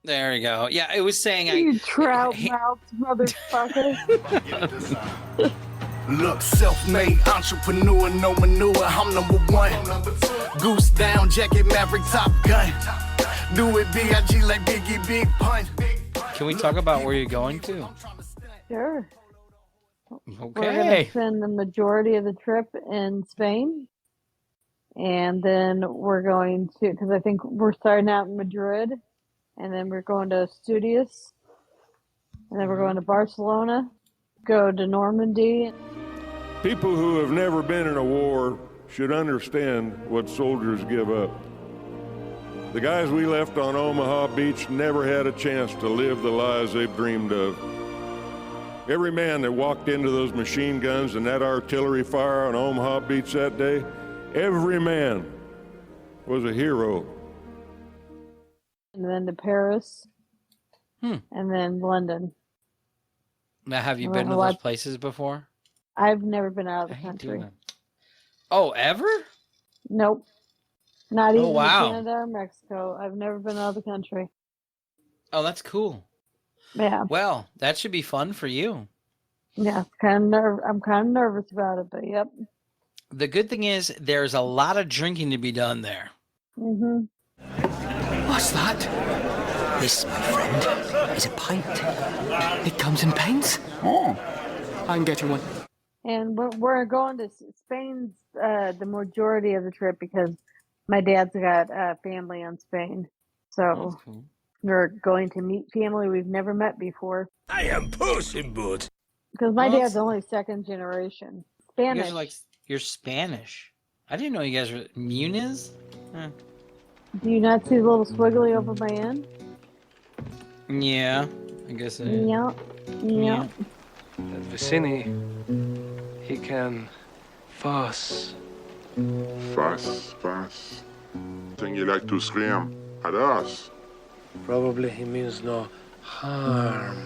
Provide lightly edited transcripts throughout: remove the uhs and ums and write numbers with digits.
There you go. Yeah, it was saying You trout mouth motherfucker. Look, self-made entrepreneur, no manure, I'm number one. Goose down, jacket, maverick, top gun. Do it B.I.G. like Biggie, big pun. Can we talk about where you're going to? Sure. Okay. We're going to spend the majority of the trip in Spain. And then we're going to, because I think we're starting out in Madrid. And then we're going to Asturias. And then we're going to Barcelona. Go to Normandy. People who have never been in a war should understand what soldiers give up. The guys we left on Omaha Beach never had a chance to live the lives they've dreamed of. Every man that walked into those machine guns and that artillery fire on Omaha Beach that day, every man was a hero. And then to Paris. And then London. Now, have you been to those places before? I've never been out of the country. Oh, ever? Nope. Not even wow. Canada or Mexico. I've never been out of the country. Oh, that's cool. Yeah. Well, that should be fun for you. Yeah, I'm kind of nervous about it, but yep. The good thing is there's a lot of drinking to be done there. Mm-hmm. What's that? This, my friend, is a pint. It comes in pints. Oh, I'm getting one. And we're going to Spain the majority of the trip because my dad's got family in Spain. So cool. We're going to meet family we've never met before. I am Puss in Boots. Because my dad's only second generation. Spanish. You guys are you're Spanish. I didn't know you guys were Muniz. Do you not see the little squiggly over my end? Yeah, I guess it is. Yeah. Vicini, he can fuss. Fuss. Think you like to scream at us? Probably he means no harm.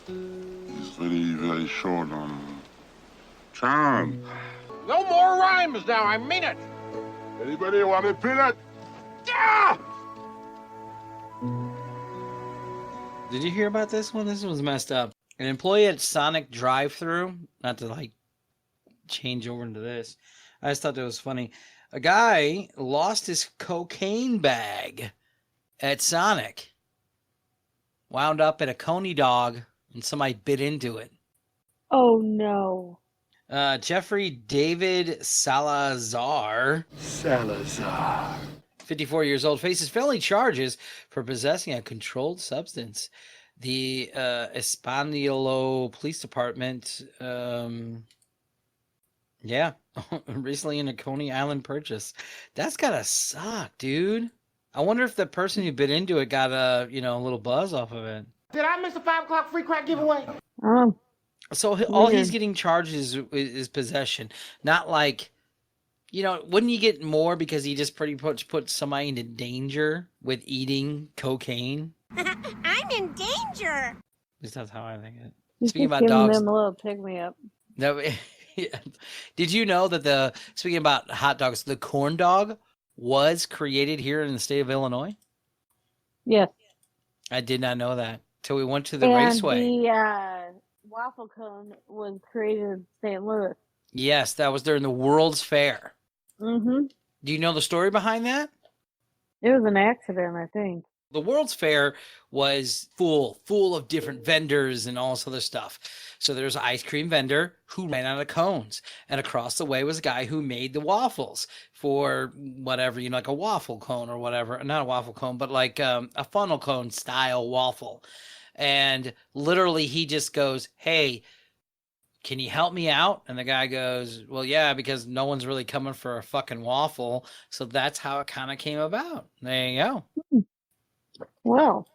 He's very, very short on charm. No more rhymes now, I mean it. Anybody want a peanut? Yeah! Did you hear about this one? This one's messed up. An employee at Sonic drive-thru, not to change over into this. I just thought that was funny. A guy lost his cocaine bag at Sonic. Wound up at a Coney dog and somebody bit into it. Oh no. Jeffrey David Salazar, 54 years old, faces felony charges for possessing a controlled substance. The Españolo Police Department, recently in a Coney Island purchase. That's gotta suck, dude. I wonder if the person who bit into it got a little buzz off of it. Did I miss a 5 o'clock free crack giveaway? So all he's getting charged is possession, not wouldn't you get more because he just pretty much put somebody into danger with eating cocaine? I'm in danger. At least that's how I think it. He's Speaking just about giving dogs, them a little pick-me-up. Did you know that speaking about hot dogs, the corn dog was created here in the state of Illinois? Yes. I did not know that till we went to the raceway. The waffle cone was created in St. Louis. Yes, that was during the World's Fair. Mm-hmm. Do you know the story behind that? It was an accident, I think. The World's Fair was full of different vendors and all this other stuff. So there's an ice cream vendor who ran out of cones. And across the way was a guy who made the waffles for whatever, like a waffle cone or whatever. Not a waffle cone, but like a funnel cone style waffle. And literally he just goes, "Hey, can you help me out?" And the guy goes, "Well, yeah, because no one's really coming for a fucking waffle." So that's how it kind of came about. There you go. Well,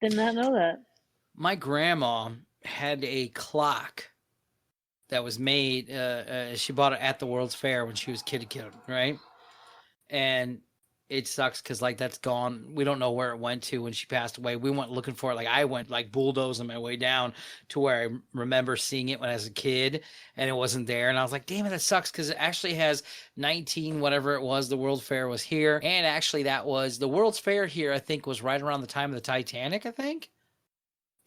did not know that. My grandma had a clock that was made. She bought it at the World's Fair when she was kid, right? And it sucks because like that's gone. We don't know where it went to when she passed away. We went looking for it. Like I went like bulldozing my way down to where I remember seeing it when I was a kid, and it wasn't there. And I was like, damn it, that sucks because it actually has 19 whatever it was. The World Fair was here, and actually that was the World's Fair here. I think was right around the time of the Titanic. I think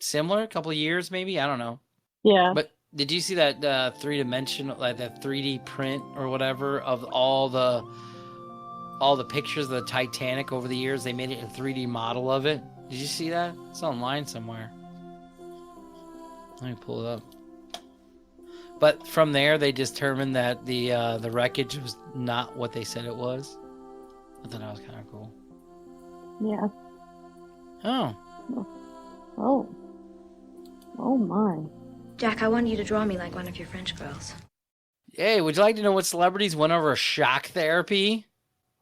similar, a couple of years maybe. I don't know. Yeah. But did you see that three-dimensional, like that 3D print or whatever of all the pictures of the Titanic over the years? They made it a 3D model of it. Did you see that? It's online somewhere. Let me pull it up. But from there, they determined that the wreckage was not what they said it was. I thought that was kind of cool. Yeah. Oh. Oh. Oh my. Jack, I want you to draw me like one of your French girls. Hey, would you like to know what celebrities went over shock therapy?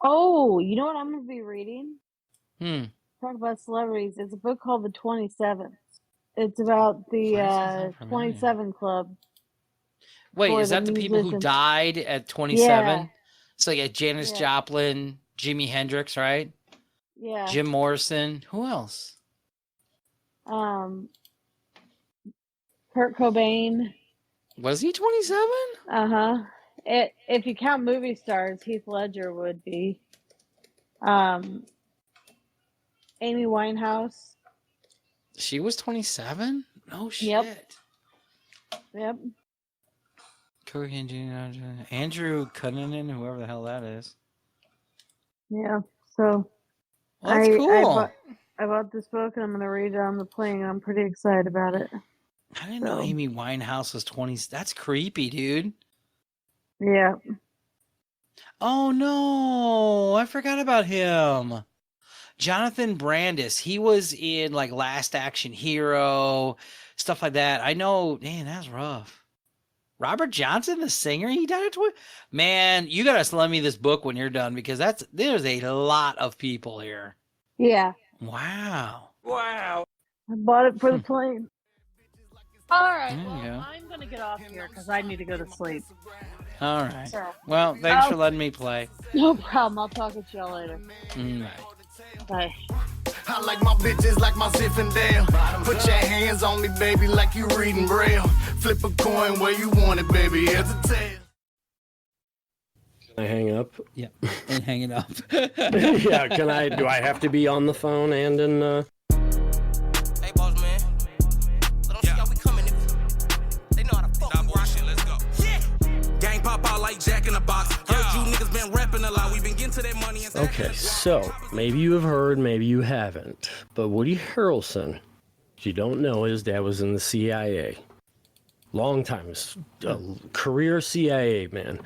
Oh, you know what I'm going to be reading? Hmm. Talk about celebrities. It's a book called The 27th. It's about the 27 Club. Wait, for is that the people who musicians. died at 27? Yeah. So yeah, Janis Yeah. Joplin, Jimi Hendrix, right? Yeah. Jim Morrison. Who else? Kurt Cobain. Was he 27? Uh-huh. If you count movie stars, Heath Ledger would be. Amy Winehouse. She was 27? No shit. Yep. Andrew Cunanan, whoever the hell that is. Yeah. So Well, that's cool. I bought this book and I'm going to read it on the plane. I'm pretty excited about it. I didn't know Amy Winehouse was 20. That's creepy, dude. Yeah. Oh no, I forgot about him. Jonathan Brandis. He was in like Last Action Hero, stuff like that. I know, man, that's rough. Robert Johnson, the singer, he died at 20. Man, you gotta lend me this book when you're done because there's a lot of people here. Yeah. Wow. Wow. I bought it for the plane. All right. There you Well, go. I'm going to get off here because I need to go to sleep. All right. So, Well, thanks for letting me play. no problem. I'll talk with y'all later. Bye. Bye. I like my bitches like my Zinfandel. Put your hands on me, baby, like you reading Braille. Flip a coin where you want it, baby. Here's a tail. Can I hang up? Yeah, and hang it up. Yeah, can I? Do I have to be on the phone and in? Hey, boss man. Let them see how we coming, niggas. They know how to fuck. Nah, bullshit. Let's go. Yeah. Gang pop out like Jack in the Box. Heard you niggas been rapping a lot. We been getting to that money. And Okay, so maybe you have heard, maybe you haven't. But Woody Harrelson, if you don't know, his dad was in the CIA. Long time, a career CIA man.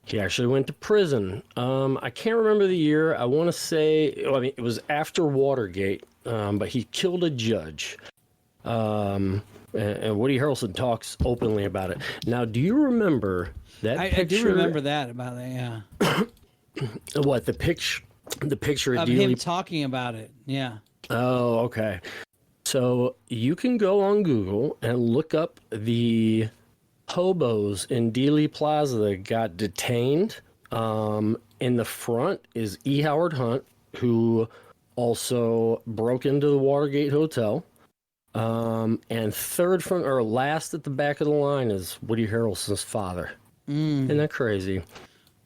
He actually went to prison. I can't remember the year. I want to say, it was after Watergate, but he killed a judge. And Woody Harrelson talks openly about it. Now, do you remember that picture? I do remember that about it, yeah. What, the picture of Of Dealey? him talking about it, yeah. Oh, okay. So you can go on Google and look up the hobos in Dealey Plaza that got detained. In the front is E. Howard Hunt, who also broke into the Watergate Hotel. And last at the back of the line is Woody Harrelson's father. Isn't that crazy?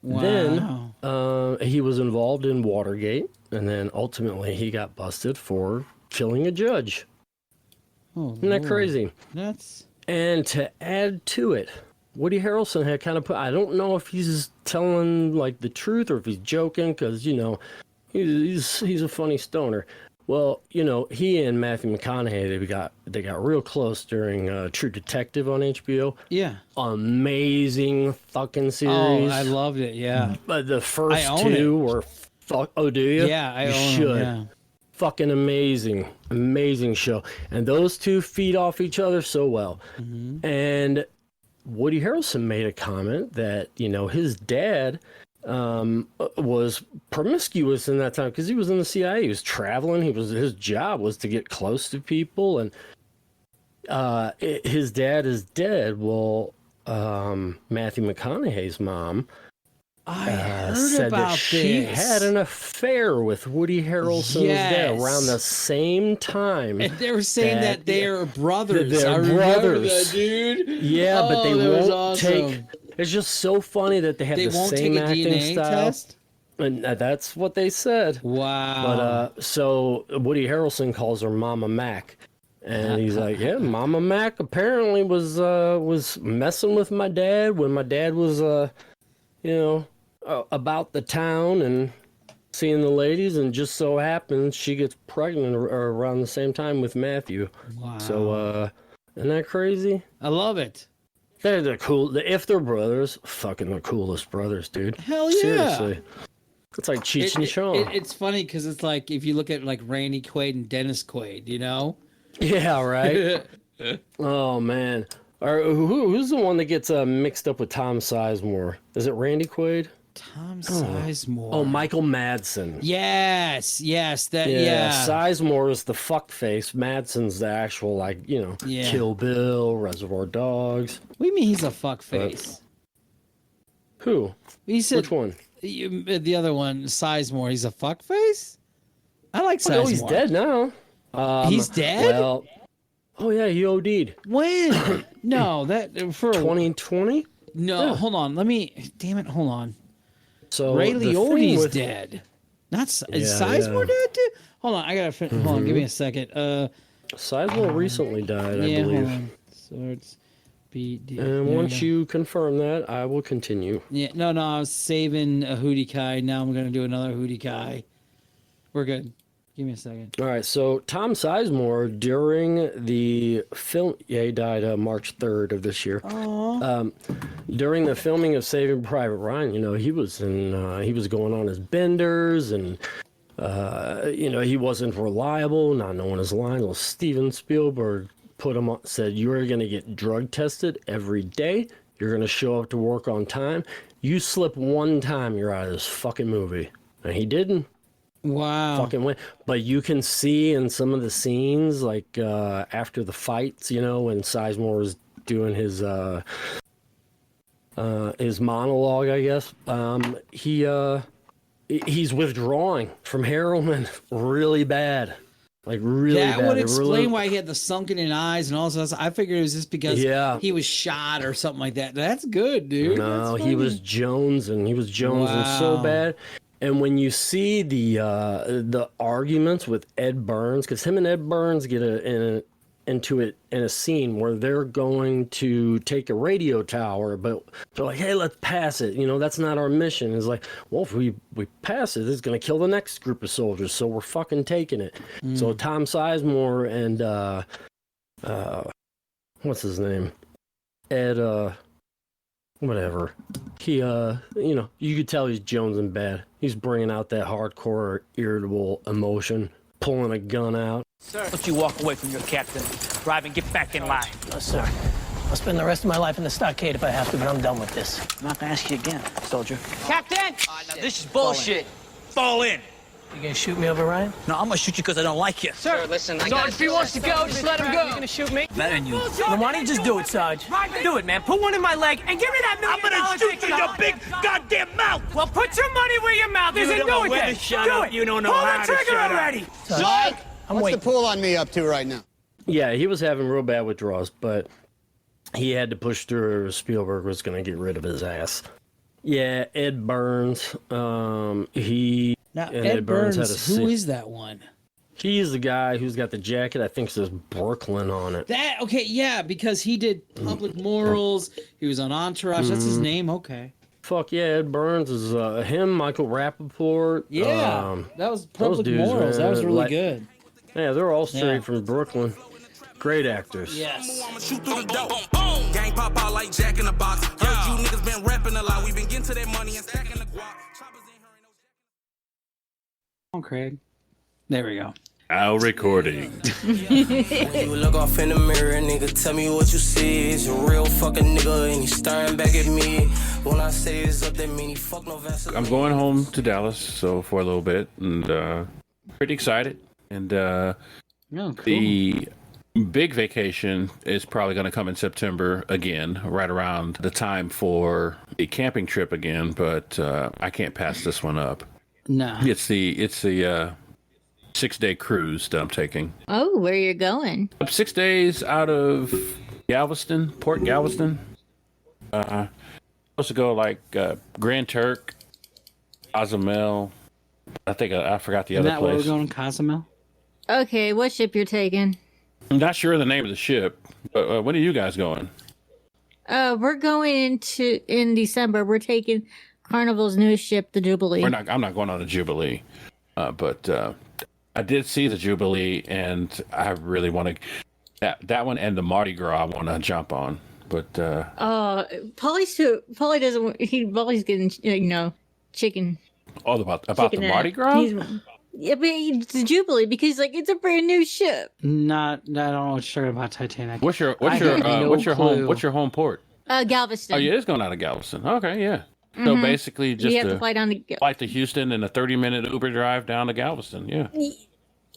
Wow. Then he was involved in Watergate, and then ultimately he got busted for killing a judge. Oh, Isn't that Lord. crazy? That's... And to add to it, Woody Harrelson had kind of put, I don't know if he's telling like the truth or if he's joking, because, you know, he's a funny stoner. Well, you know, he and Matthew McConaughey, they got real close during True Detective on HBO. Yeah. Amazing fucking series. Oh, I loved it, yeah. But the first I own two were oh, do you? Yeah, I you own should. them, yeah. Fucking amazing show. And those two feed off each other so well. Mm-hmm. And Woody Harrelson made a comment that, you know, his dad was promiscuous in that time because he was in the CIA. He was traveling. His job was to get close to people, and his dad is dead. Well, Matthew McConaughey's mom I heard said about that she this. had an affair with Woody Harrelson's dad around the same time. And they were saying that they're brothers. They're I remember brothers. that, dude. Yeah, but they that was won't take. awesome. It's just so funny that they have They the won't same take a acting DNA style. test? And that's what they said. Wow. But so Woody Harrelson calls her Mama Mac. And he's like, yeah, Mama Mac apparently was messing with my dad when my dad was, about the town and seeing the ladies, and just so happens she gets pregnant around the same time with Matthew. Wow. So, isn't that crazy? I love it. They're the cool. If they're brothers, fucking the coolest brothers, dude. Hell yeah. Seriously. It's like Cheech and Chong. It's funny because it's like if you look at like Randy Quaid and Dennis Quaid, you know? Yeah, right. Oh man, who's the one that gets mixed up with Tom Sizemore? Is it Randy Quaid? Tom Sizemore. Oh, Michael Madsen. Yes, that Sizemore is the fuckface. Madsen's the actual Kill Bill, Reservoir Dogs. What do you mean he's a fuckface? Who? He said, which one? The other one, Sizemore. He's a fuckface. I like Sizemore. No, he's dead now. He's dead? Well, oh yeah, he OD'd. When? No, that for 2020. No, Yeah. Hold on. Damn it, hold on. So Ray the thing Liotta's with- dead. Not is Yeah, Sizemore yeah. dead too? Hold on, I gotta finish. Hold on, give me a second. Sizemore recently died, I yeah, believe. hold on. So it's BD. And once you confirm that, I will continue. Yeah, no, I was saving a Hootie Kai. Now I'm gonna do another Hootie Kai. We're good. Give me a second. All right, so Tom Sizemore during the film, he died March 3rd of this year. During the filming of Saving Private Ryan, he was he was going on his benders, and he wasn't reliable, not knowing his lines. Well, Steven Spielberg put him on, said, "You're going to get drug tested every day. You're going to show up to work on time. You slip one time, you're out of this fucking movie." And he didn't. Wow. Fucking win. But you can see in some of the scenes, like after the fights, when Sizemore was doing his monologue, I guess, he's withdrawing from heroin really bad. Like really bad. That would explain why he had the sunken in eyes and all this. I figured it was just because he was shot or something like that. That's good, dude. No, he was jonesing. So bad. And when you see the arguments with Ed Burns, because him and Ed Burns get into it in a scene where they're going to take a radio tower, but they're like, "Hey, let's pass it. That's not our mission." It's like, well, if we pass it, it's going to kill the next group of soldiers, so we're fucking taking it. So Tom Sizemore and what's his name, Ed whatever. He you could tell he's jonesing bad. He's bringing out that hardcore, irritable emotion, pulling a gun out. Sir, don't you walk away from your captain. Drive and get back in line. No, sir. I'll spend the rest of my life in the stockade if I have to, but I'm done with this. I'm not gonna ask you again, soldier. Captain! Now this is bullshit. Fall in. You gonna shoot me over, Ryan? No, I'm gonna shoot you because I don't like you. Sir, listen, Sarge, if he wants to go, just let him go. You gonna shoot me? Better than you. Then why don't you just do it, Sarge? Do it, man. Put one in my leg and give me that $1 million. I'm gonna shoot you in your big goddamn mouth! Well, put your money where your mouth is and do it then. Do it. You don't know Pull how the to trigger shut up. already. Sarge! What's the pull on me up to right now? Yeah, he was having real bad withdrawals, but he had to push through. Spielberg was going to get rid of his ass. Yeah, Ed Burns. Now, Ed Burns, who is that one? He's the guy who's got the jacket. I think says Brooklyn on it. Because he did Public Morals. He was on Entourage. That's his name. Okay. Fuck yeah, Ed Burns is him, Michael Rappaport. Yeah, that was Public dudes, Morals. man, That was really good. Yeah, they're all straight from Brooklyn. Great actors. Yes. Gang pop out like Jack in the Box. Heard you niggas been rapping a lot. We been getting to that money and stacking the guap. Come on, Craig. There we go. Now recording. When you look off in the mirror, nigga, tell me what you see. It's a real fucking nigga and he's staring back at me. When I say it's up, that mean he fuck no Vaseline. I'm going home to Dallas, so for a little bit, and pretty excited. And cool. the Big vacation is probably going to come in September again, right around the time for a camping trip again. But I can't pass this one up. No, it's the 6-day cruise that I'm taking. Oh, where you're going? 6 days out of Galveston, Port Galveston. Supposed to go like Grand Turk, Cozumel. I think I forgot the other Isn't that place. where we're going, Cozumel? Okay, what ship you're taking? I'm not sure the name of the ship, but when are you guys going? We're going in December. We're taking Carnival's newest ship, the Jubilee. I'm not going on the Jubilee, but I did see the Jubilee, and I really want to that one and the Mardi Gras. I want to jump on, but Polly's getting chicken. all about chicken the Mardi Gras. Yeah, but it's the Jubilee because it's a brand new ship. I don't know what you're talking about, Titanic. What's your home port? Galveston. Oh, yeah, it's going out of Galveston. Okay, yeah. So basically, just you have to fly down to flight to Houston and a 30-minute Uber drive down to Galveston. Yeah,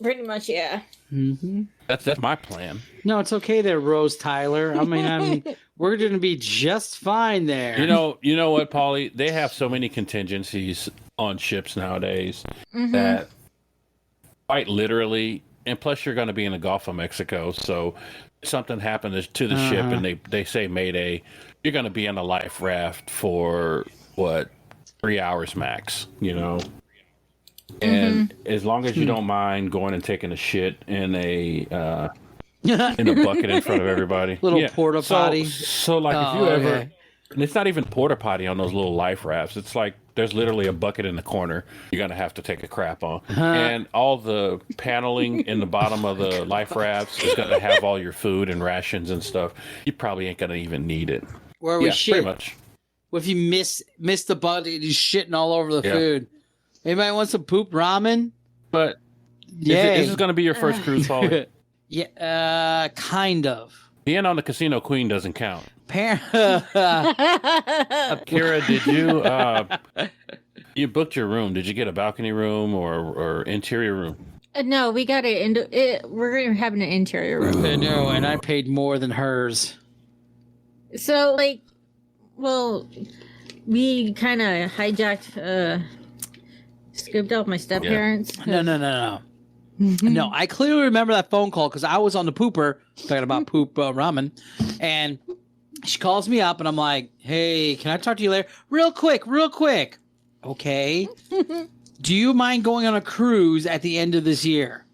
pretty much, yeah. Mm-hmm. That's my plan. No, it's okay there, Rose Tyler. I mean, we're going to be just fine there. You know what, Paulie? They have so many contingencies on ships nowadays that quite literally, and plus you're going to be in the Gulf of Mexico, so if something happened to the ship and they say Mayday, you're going to be on a life raft for 3 hours max, and as long as you don't mind going and taking a shit in a bucket in front of everybody, little porta potty. So if you ever, and it's not even porta potty on those little life rafts. It's like there's literally a bucket in the corner you're gonna have to take a crap on, and all the paneling in the bottom of the life rafts is gonna have all your food and rations and stuff. You probably ain't gonna even need it. Where we shit. Pretty much. What if you miss the bucket and you're shitting all over the food? Anybody want some poop ramen? But is this going to be your first cruise, Paulie? Yeah, kind of. Being on the Casino Queen doesn't count. Kira, did you booked your room? Did you get a balcony room or interior room? No, we got it. We're having an interior room. No, and I paid more than hers. So, we kind of hijacked, scooped out my step-parents. No. No, I clearly remember that phone call because I was on the pooper talking about poop ramen, and she calls me up, and I'm like, "Hey, can I talk to you later? Real quick. Okay. Do you mind going on a cruise at the end of this year?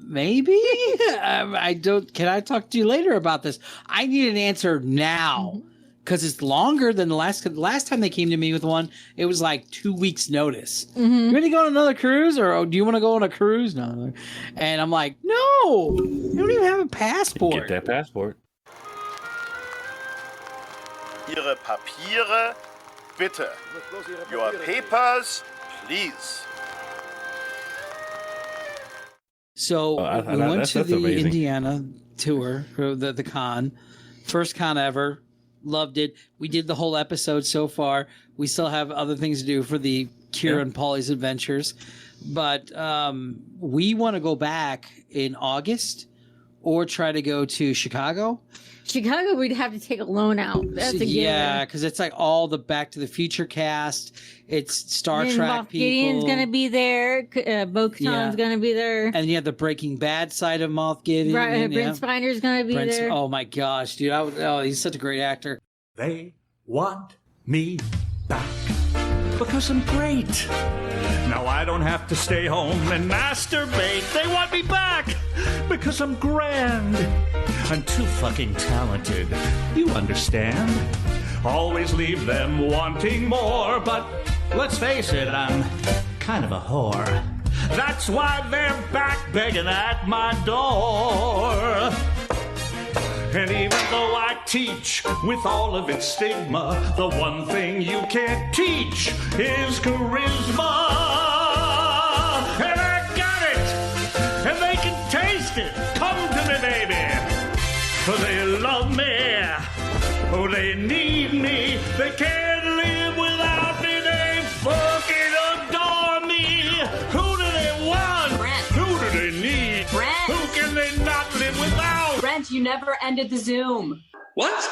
Maybe. I don't. Can I talk to you later about this? I need an answer now." Because it's longer than the last time they came to me with one. It was like 2 weeks notice. You ready to go on another cruise, or do you want to go on a cruise? No. And I'm like, no, you don't even have a passport. Get that passport. Ihre Papiere, bitte. Your papers, please. So we went to the amazing. Indiana tour, for the con. First con ever. Loved it. We did the whole episode so far. We still have other things to do for the Kira and Paulie's adventures. But we want to go back in August or try to go to Chicago. Chicago, we'd have to take a loan out. That's a given. Yeah, because it's like all the Back to the Future cast. It's Star Trek Moff people. Gideon's going to be there. Bo-Katan's going to be there. And you have the Breaking Bad side of Moff Gideon. Right, Brent Spiner's going to be there. Oh my gosh, dude! He's such a great actor. They want me back because I'm great. Now I don't have to stay home and masturbate. They want me back because I'm grand. I'm too fucking talented. You understand? Always leave them wanting more, but let's face it, I'm kind of a whore. That's why they're back begging at my door. And even though I teach with all of its stigma, the one thing you can't teach is charisma. And I got it! And they can taste it! Come to me, baby! For they love me. Oh, they need me. They can't live without me. They fucking adore me. Who do they want? Brent. Who do they need? Brent. Who can they not live You never ended the Zoom. What?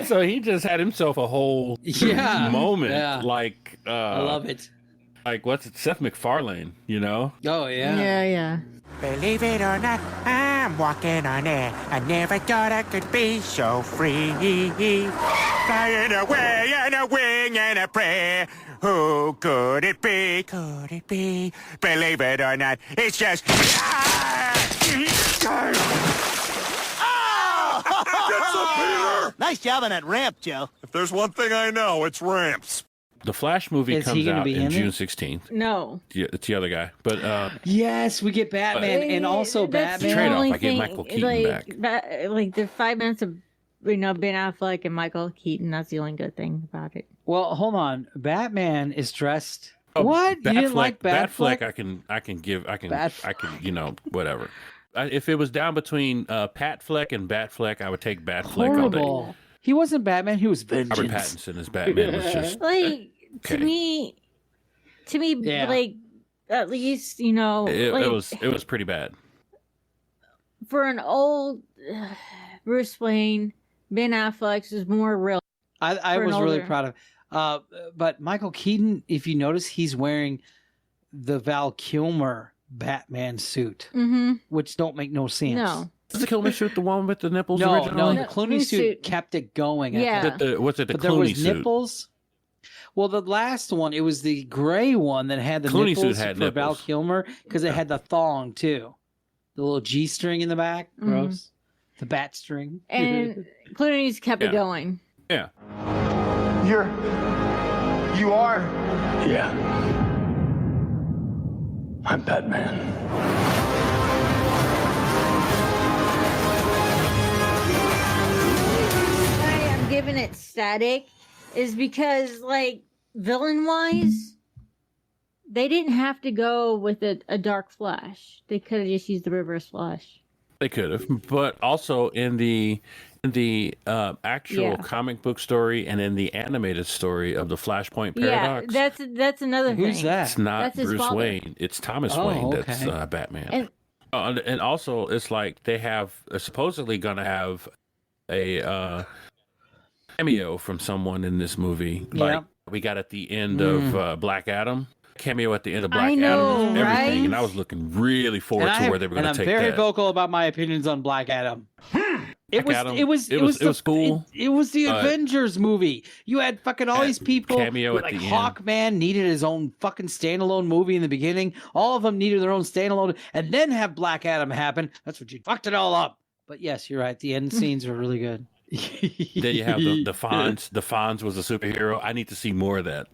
So he just had himself a whole moment. Yeah. Like I love it. Like what's it? Seth MacFarlane, you know? Oh yeah. Yeah. Believe it or not, I'm walking on air. I never thought I could be so free. Flying away on a wing and a prayer. Who could it be? Could it be? Believe it or not, it's just... Nice job on that ramp, Joe. If there's one thing I know, it's ramps. The Flash movie Is he comes gonna out be in in June it? 16th. No. Yeah, it's the other guy. But Yes, we get Batman and also That's Batman. the Trade-off, only I get thing, Michael Keaton back. Like the 5 minutes of Ben Affleck and Michael Keaton. That's the only good thing about it. Well, hold on. Batman is dressed. What? You didn't like Batfleck? Batfleck, I can, you know, whatever. If it was down between Pat Fleck and Batfleck, I would take Batfleck all day. Horrible. He wasn't Batman. He was Vengeance. Robert Pattinson as Batman was just Like to Okay. me, Yeah. like at least you know, it like, was pretty bad. for an old Bruce Wayne, Ben Affleck's is more real. I For an was really older- proud of. But Michael Keaton, if you notice, he's wearing the Val Kilmer Batman suit, Mm-hmm. which don't make no sense. No. Is the Kilmer suit the one with the nipples No, originally? the Clooney suit kept it going. Yeah. What's it? The but there Clooney was suit. nipples. Well, the last one, it was the gray one that had the Clooney suit nipples had for Val nipples. Kilmer because it had the thong too, the little G string in the back. Mhm. Gross. The bat string. And Clooney's kept it Yeah. going. Yeah. You are? Yeah. I'm Batman. Why I'm giving it static is because, like, villain wise, they didn't have to go with a dark Flash. They could have just used the reverse Flash. They could have, but also in the actual Yeah. comic book story and in the animated story of the Flashpoint paradox. Yeah, that's another thing. Who's that? It's not That's his Bruce father. Wayne. It's Thomas Oh, Wayne that's okay. Batman. And And also, it's like they're supposedly going to have a cameo from someone in this movie. Like Yeah. we got at the end of Black Adam. Cameo at the end of Black I know, Adam, everything, right? and I was looking really forward to where they were going to I'm take very that. vocal about my opinions on Black Adam. It was, Adam, it was it was cool. It was the but- Avengers movie. You had fucking all these people. cameo at like the end. Hawkman needed his own fucking standalone movie in the beginning. All of them needed their own standalone, and then have Black Adam happen. That's what you fucked it all up. But yes, you're right. The end scenes are really good. Then you have the Fonz. The Fonz was a superhero. I need to see more of that.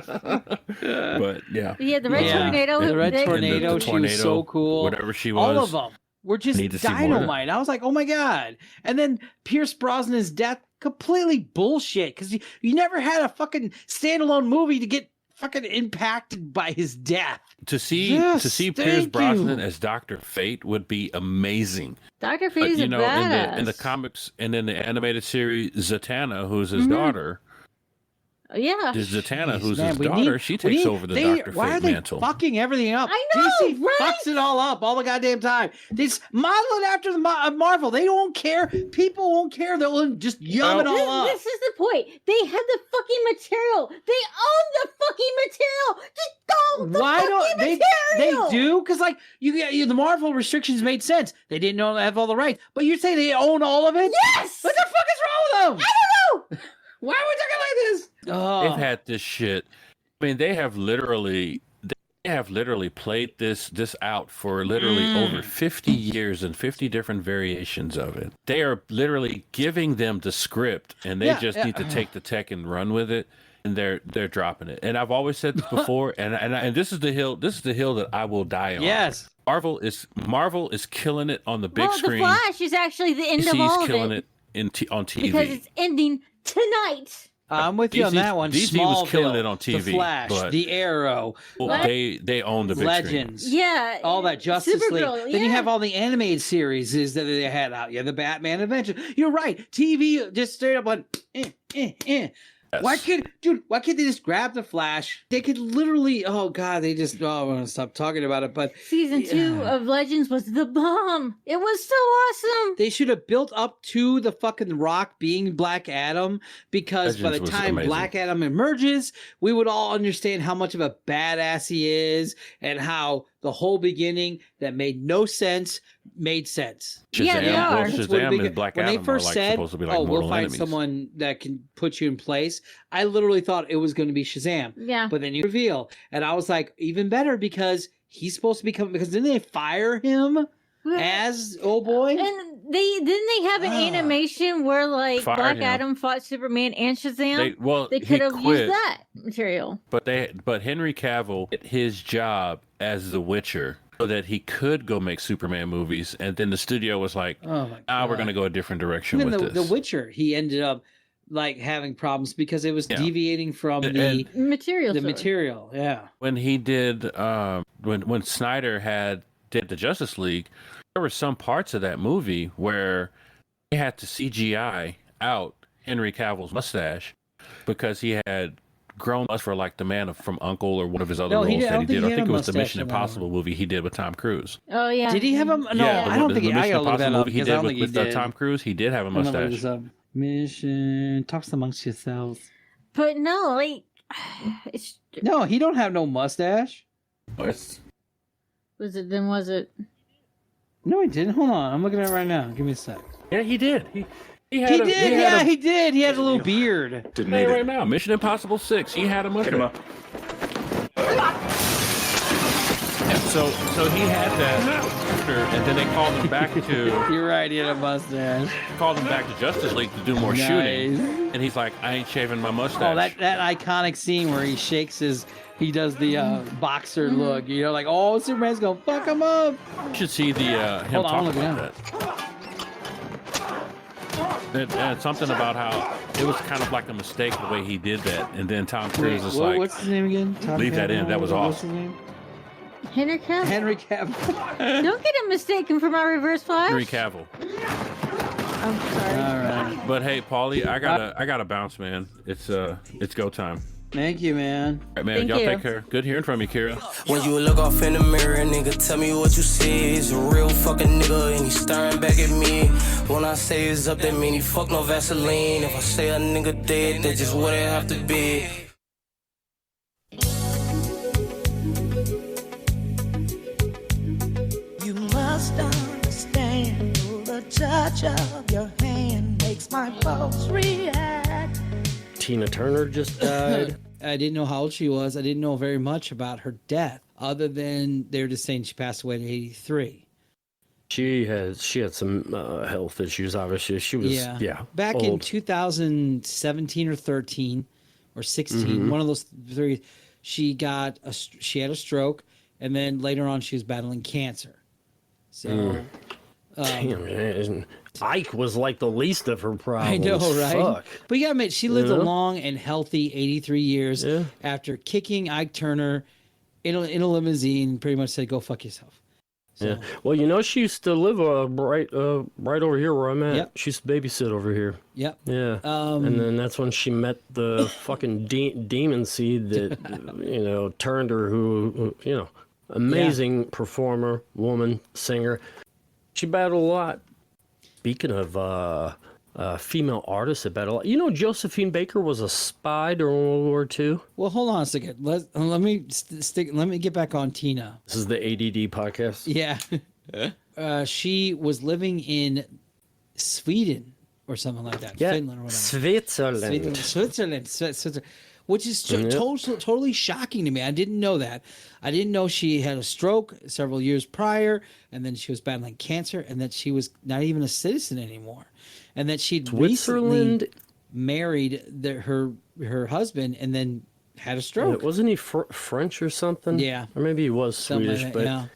But yeah, yeah, the Red Tornado. The Red they- Tornado. the She was so tornado, cool. whatever she All was. of them were just Need to see more of that. dynamite. I was like, oh my god. And then Pierce Brosnan's death, completely bullshit. Because you never had a fucking standalone movie to get fucking impacted by his death. To see Yes, Pierce thank Brosnan you. as Dr. Fate would be amazing. Dr. Fate But is you a know, badass. in the comics and in the animated series, Zatanna, who's Mm-hmm. his daughter, Yeah. Zatanna, who's Man, his we daughter, need- she we takes need- over the they- Dr. Why are Fate they mantle. fucking everything up? I know, DC right? fucks it all up all the goddamn time. They just model it after the Marvel. They don't care. People won't care. They'll just yum it all up. This is the point. They have the fucking material. They own the fucking material. Just go with the Why fucking don't they? material. They do because like the Marvel restrictions made sense. They didn't know they have all the rights, but you say they own all of it. Yes. What the fuck is wrong with them? I don't know. Why are we talking like this? Oh. They've had this shit. I mean, they have literally played this out for literally over 50 years and 50 different variations of it. They are literally giving them the script, and they just need to take the tech and run with it. And they're dropping it. And I've always said this before, and this is the hill that I will die on. Yes. Marvel is killing it on the big Well, screen. The Flash is actually the end of DC's all of killing it it on TV. because it's ending tonight. I'm with you on that one. DC was killing Smallville, it on TV. The Flash, but The Arrow, they own the big Legends. screen. Yeah, all that Justice Supergirl, League. Then you yeah. have all the animated series that they had out. Yeah, the Batman Adventure. You're right. TV just straight up went. Yes. Why can't they just grab the Flash? They could literally, I want to stop talking about it, but Season 2 of Legends was the bomb. It was so awesome. they should have built up to the fucking Rock being Black Adam, because by Legends the was time amazing. Black Adam emerges, we would all understand how much of a badass he is and how the whole beginning that made no sense made sense. Yeah, they are. Shazam and Black when Adam they first are like said, supposed to be like we'll mortal find enemies. someone that can put you in place, I literally thought it was going to be Shazam. Yeah. But then you reveal, and I was like, even better, because he's supposed to become, because didn't they fire him as old boy? And they have an animation where like Fired Black him. Adam fought Superman and Shazam. They he could have used quit. that material. But Henry Cavill did his job as the Witcher so that he could go make Superman movies, and then the studio was like, Oh my God. we're going to go a different direction Even with the this. Witcher, he ended up like having problems because it was deviating from And- the material. material. Yeah. When he did, when Snyder did the Justice League, there were some parts of that movie where he had to CGI out Henry Cavill's mustache because he had grown much for like the man from Uncle or one of his other No, roles he did- I that don't he think did. he I had think a it was the mustache Mission in that Impossible movie he did with Tom Cruise. Oh yeah. Did he have him? No, Yeah, I don't think the he. I Mission gotta look that Impossible up movie he because I don't did think he with did. Tom Cruise. He did have a I'm gonna look mustache. this up. Mission. Talks amongst yourselves. But no, like it's No, he don't have no mustache. was it? Then was it? No, he didn't. Hold on, I'm looking at it right now. Give me a sec. Yeah, he did. He He had did. Yeah, he did. He had a little beard. Didn't need right now. Mission Impossible 6. He had a mustache. Get him up. So he had that, and then they called him back to. You're right. He had a mustache. Called him back to Justice League to do more Nice. shooting, and he's like, "I ain't shaving my mustache." Oh, that iconic scene where he shakes he does the boxer look. You know, like, oh, Superman's gonna fuck him up. You should see the him Hold on, I'm talk looking about that. And something about how it was kind of like a mistake the way he did that, and then Tom Cruise is like, what's his name again? Tom "Leave that in. Cavill? That was What's his awesome." name? Henry Cavill. Henry Cavill. Don't get him mistaken for my Reverse Flash. Henry Cavill. I'm sorry. All right. But hey, Paulie, I gotta bounce, man. It's go time. Thank you, man. All right, man. Thank Y'all you. take care. Good hearing from you, Kira. When you look off in the mirror, nigga, tell me what you see. He's a real fucking nigga and he's staring back at me. When I say it's up, that mean he fuck no Vaseline. If I say a nigga dead, that's just what it have to be. You must understand the touch of your hand makes my pulse react. Tina Turner just died. I didn't know how old she was. I didn't know very much about her death, other than they're just saying she passed away at 83. She had some health issues. Obviously, she was Back in old. 2017 or 13 or 16, one of those three, she had a stroke, and then later on she was battling cancer. So, damn, man. Ike was like the least of her problems. I know, right? Fuck. But you gotta admit, she lived You a know? long and healthy 83 years after kicking Ike Turner in a limousine. Pretty much said, "Go fuck yourself." So, Yeah. Well, she used to live right over here where I'm at. Yep. She used to babysit over here. Yep. Yeah. And then that's when she met the fucking demon seed that turned her. Who amazing performer, woman, singer. She battled a lot. Speaking of female artists that battled a lot, Josephine Baker was a spy during World War II. well, hold on a second. Let me Let me get back on Tina. This is the ADD podcast. Yeah. She was living in Sweden or something like that. Yeah, Finland or whatever. Switzerland. Which is totally shocking to me. I didn't know that. I didn't know she had a stroke several years prior, and then she was battling cancer, and that she was not even a citizen anymore, and that she'd Switzerland recently married her husband, and then had a stroke. Wasn't he French or something? Yeah. Or maybe he was Something like Swedish. that,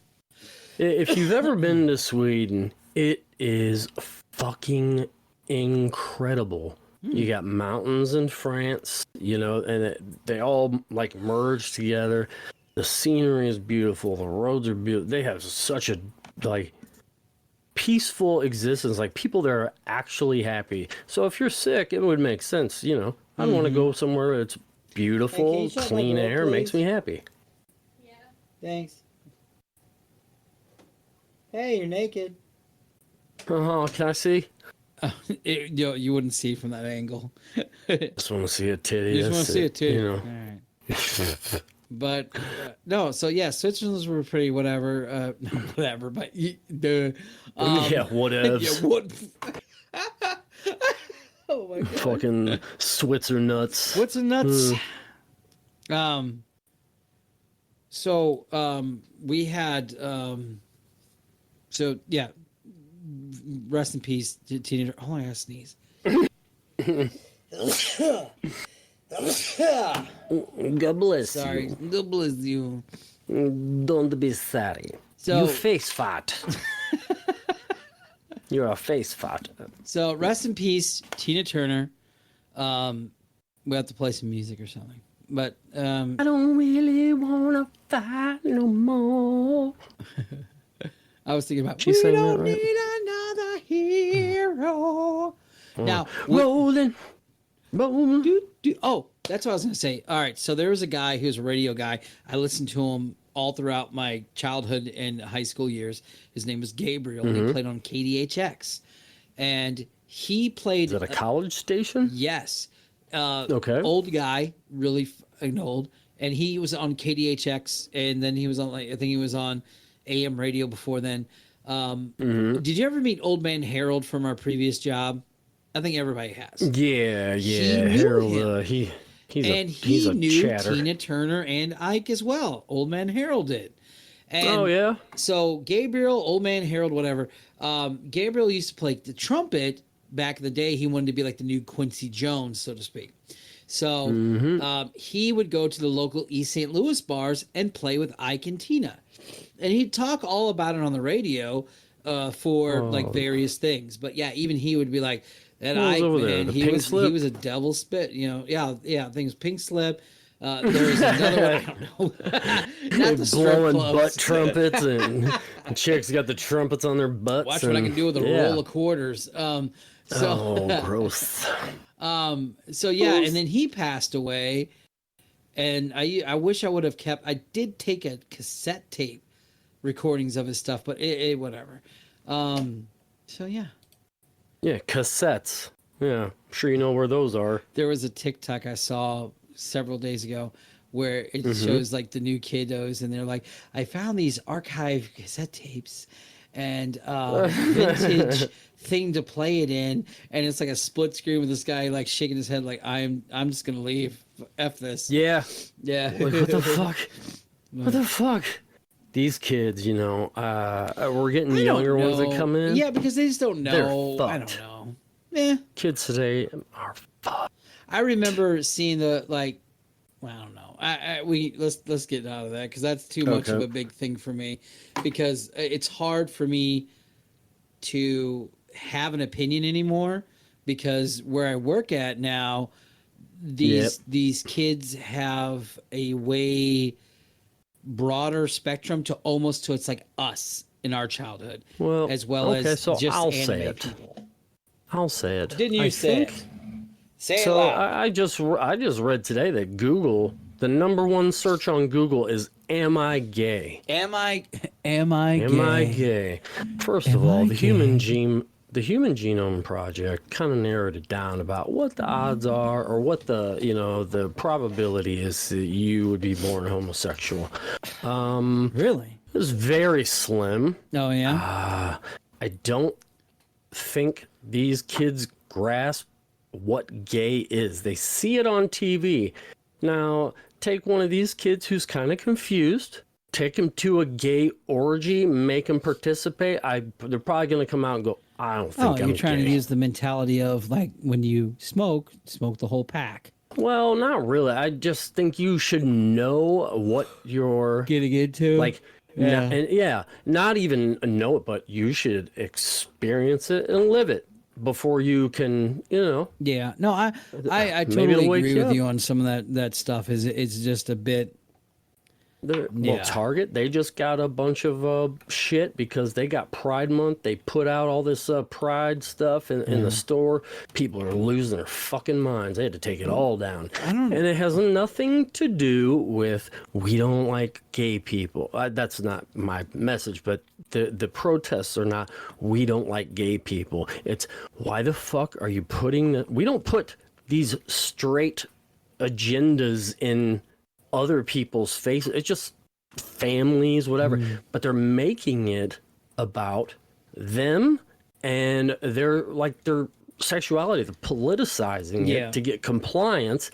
But if you've ever been to Sweden, it is fucking incredible. You got mountains in France, and they all like merge together. The scenery is beautiful. The roads are beautiful. They have such a peaceful existence. Like people there are actually happy. So if you're sick, it would make sense, I want to go somewhere that's beautiful, shut my clean door, air, makes please? me happy. Thanks. Hey, you're naked. Oh, can I see? You wouldn't see from that angle. Just want to see a titty. You just want to see it too. You know. All right. But no, so yeah, Switzerland's were pretty whatever. No, whatever. But the yeah, whatevs. Yeah, what? Oh my god. Fucking Switzer nuts. Switzer nuts. So we had so yeah. Rest in peace, teenager. Oh, I gotta sneeze. God bless Sorry. you. God bless you. Don't be sorry. So- you face fat. You're a face fat. So rest in peace, Tina Turner. We have to play some music or something. But I don't really wanna fight no more. I was thinking about She we sang don't that, right? need another hero. Now rolling. Oh, that's what I was gonna say. All right, so there was a guy who's a radio guy. I listened to him all throughout my childhood and high school years. His name was Gabriel. Mhm. He played on KDHX, and he played. Is that a college station? Yes. Okay. Old guy, really old, and he was on KDHX, and then he was on I think he was on AM radio before then. Did you ever meet Old Man Harold from our previous job? I think everybody has. Yeah, He knew Harold, him. he's a knew chatter. Tina Turner and Ike as well. Old Man Harold did. And Oh, yeah? So Gabriel, Old Man Harold, whatever. Gabriel used to play the trumpet back in the day. He wanted to be like the new Quincy Jones, so to speak. So he would go to the local East St. Louis bars and play with Ike and Tina. And he'd talk all about it on the radio for like various things. But yeah, even he would be like, that What was Ike, over there, man, the he Pink was Slip? he was a devil spit, you know. Yeah, I think it was Pink Slip. There was another one, I don't know. Not the strip blowing clubs. butt trumpets and chicks got the trumpets on their butts. Watch what I can do with a roll of quarters. Oh, gross. So yeah, and then he passed away, and I wish I would have kept. I did take a cassette tape recordings of his stuff, but it whatever. So yeah. Yeah, cassettes. Yeah, I'm sure you know where those are. There was a TikTok I saw several days ago where it shows like the new kiddos, and they're like, I found these archive cassette tapes and vintage thing to play it in, and it's like a split screen with this guy like shaking his head like I'm just gonna leave. F this. Yeah. Yeah. Like, what the fuck? What the fuck? These kids, you know, we're getting younger ones that come in. Yeah, because they just don't know. They're I fucked. don't know. Kids today are fucked. I remember seeing the like. Well, I don't know. Let's get out of that because that's too much of Okay. a big thing for me. Because it's hard for me to have an opinion anymore. Because where I work at now, these kids have a way broader spectrum to almost to it's like us in our childhood, Well, as well okay, as so just I'll anime say it. people. I'll say it. Didn't you I say think- it? Say it So loud. I just read today that Google, the number one search on Google is "Am I gay?" Am I Am I gay? First of all, the human genome project kind of narrowed it down about what the odds are, or what the probability is that you would be born homosexual. Really? It was very slim. Oh yeah. I don't think these kids grasp what gay is. They see it on TV. Now, take one of these kids who's kind of confused, take him to a gay orgy, make him participate. They're probably going to come out and go, I don't think I'm you're trying gay. to use the mentality of like when you smoke the whole pack. Well, not really. I just think you should know what you're getting into. Like, not even know it, but you should experience it and live it before you can, Yeah, no, I Maybe it'll totally wake agree you with up. you on some of that stuff. It's just a bit. Well, Target, they just got a bunch of shit because they got Pride Month. They put out all this Pride stuff in the store. People are losing their fucking minds. They had to take it all down. And it has nothing to do with we don't like gay people. That's not my message, but the protests are not we don't like gay people. It's why the fuck are you putting we don't put these straight agendas in other people's faces. It's just families, whatever. But they're making it about them and their sexuality. They're politicizing it to get compliance.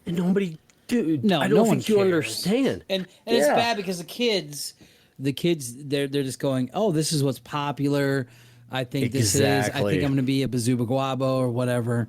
And nobody, dude, I don't think you understand. And it's bad because the kids, they're just going, oh, this is what's popular. I think this is. I think I'm going to be a Bazooba Guabo or whatever.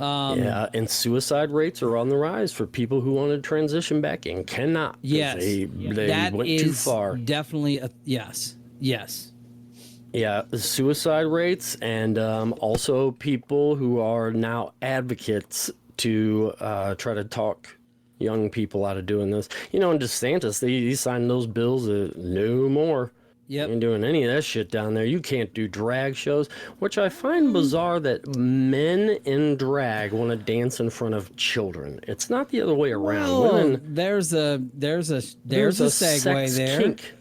And suicide rates are on the rise for people who want to transition back and cannot. Yes, they that went is too far. Definitely yes. Yeah, suicide rates and also people who are now advocates to try to talk young people out of doing this. You know, in DeSantis, he signed those bills that no more. Yep. You ain't doing any of that shit down there. You can't do drag shows, which I find bizarre that men in drag want to dance in front of children. It's not the other way around. Well, Women, there's a segue sex there. Kink.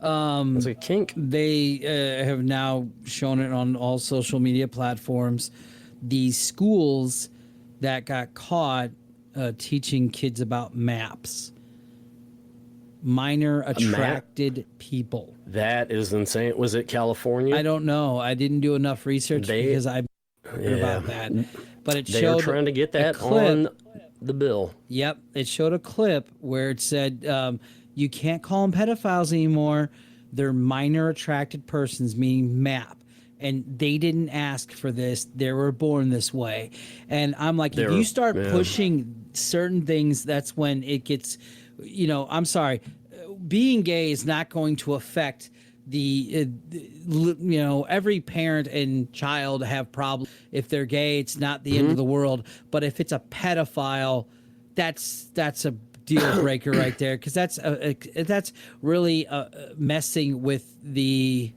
It's a kink. They have now shown it on all social media platforms. These schools that got caught teaching kids about maps. Minor attracted people. That is insane. Was it California? I don't know. I didn't do enough research because I heard about that. But it they showed are trying to get that clip. on the bill. Yep. It showed a clip where it said you can't call them pedophiles anymore. They're minor attracted persons, meaning MAP. And they didn't ask for this. They were born this way. And I'm like, if you start pushing certain things, that's when it gets... You know, I'm sorry. Being gay is not going to affect every parent and child have problems. If they're gay, it's not the end of the world. But if it's a pedophile, that's a deal breaker right there, because that's really messing with the.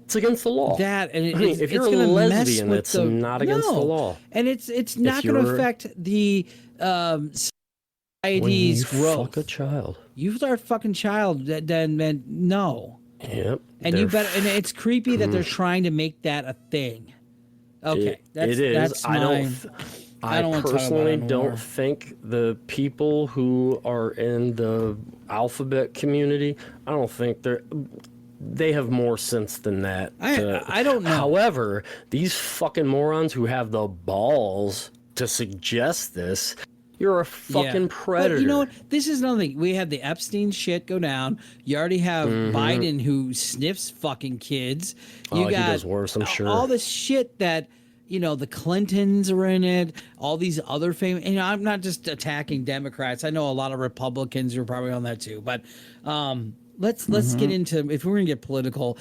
It's against the law. That and if you're a lesbian, it's not against the law, and it's not going to affect the. Society's growth. Fuck a child. You start fucking child, then no. Yep. And you better. And it's creepy that they're trying to make that a thing. Okay, it is. That's I personally don't think the people who are in the alphabet community, I don't think they have more sense than that. I don't know. However, these fucking morons who have the balls to suggest this. You're a fucking predator. But you know what? This is another thing. We had the Epstein shit go down. You already have Biden who sniffs fucking kids. You got he does worse, I'm sure. All this shit that, the Clintons are in it. All these other famous. And I'm not just attacking Democrats. I know a lot of Republicans are probably on that too. But let's get into, if we're gonna get political,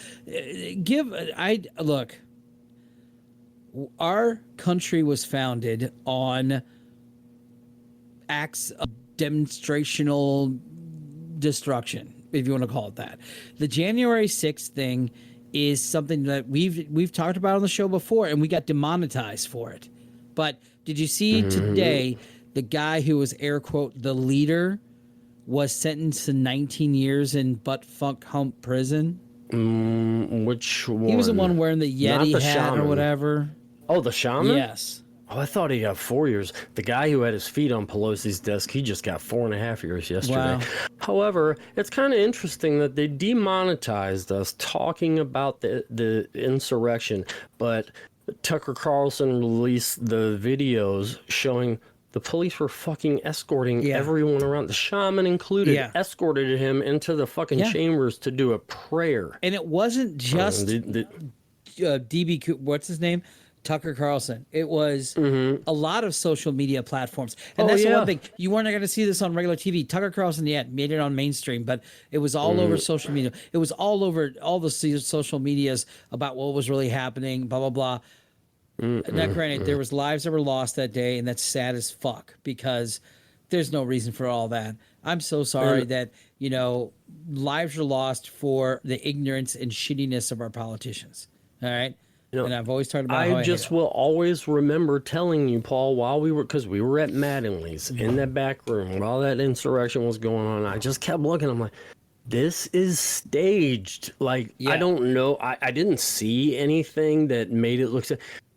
look. Our country was founded on acts of demonstrational destruction, if you want to call it that. The January 6th thing is something that we've talked about on the show before, and we got demonetized for it. But did you see today the guy who was air quote the leader was sentenced to 19 years in butt fuck hump prison? Which one? He was the one wearing the Yeti hat shaman. Or whatever. Oh, the shaman? Yes. Oh, I thought he got 4 years. The guy who had his feet on Pelosi's desk, he just got 4.5 years yesterday. Wow. However, it's kind of interesting that they demonetized us talking about the insurrection, but Tucker Carlson released the videos showing the police were fucking escorting everyone around, the shaman included, escorted him into the fucking chambers to do a prayer. And it wasn't just DB, what's his name? Tucker Carlson. It was a lot of social media platforms. And that's the one thing. You weren't going to see this on regular TV. Tucker Carlson, made it on mainstream, but it was all over social media. It was all over all the social medias about what was really happening, blah, blah, blah. Now, granted, there was lives that were lost that day, and that's sad as fuck because there's no reason for all that. I'm so sorry that, lives are lost for the ignorance and shittiness of our politicians. All right. And I've always talked about how I just will always remember telling you, Paul, because we were at Mattingly's in that back room while that insurrection was going on. I just kept looking. I'm like, this is staged. Like, I don't know. I didn't see anything that made it look.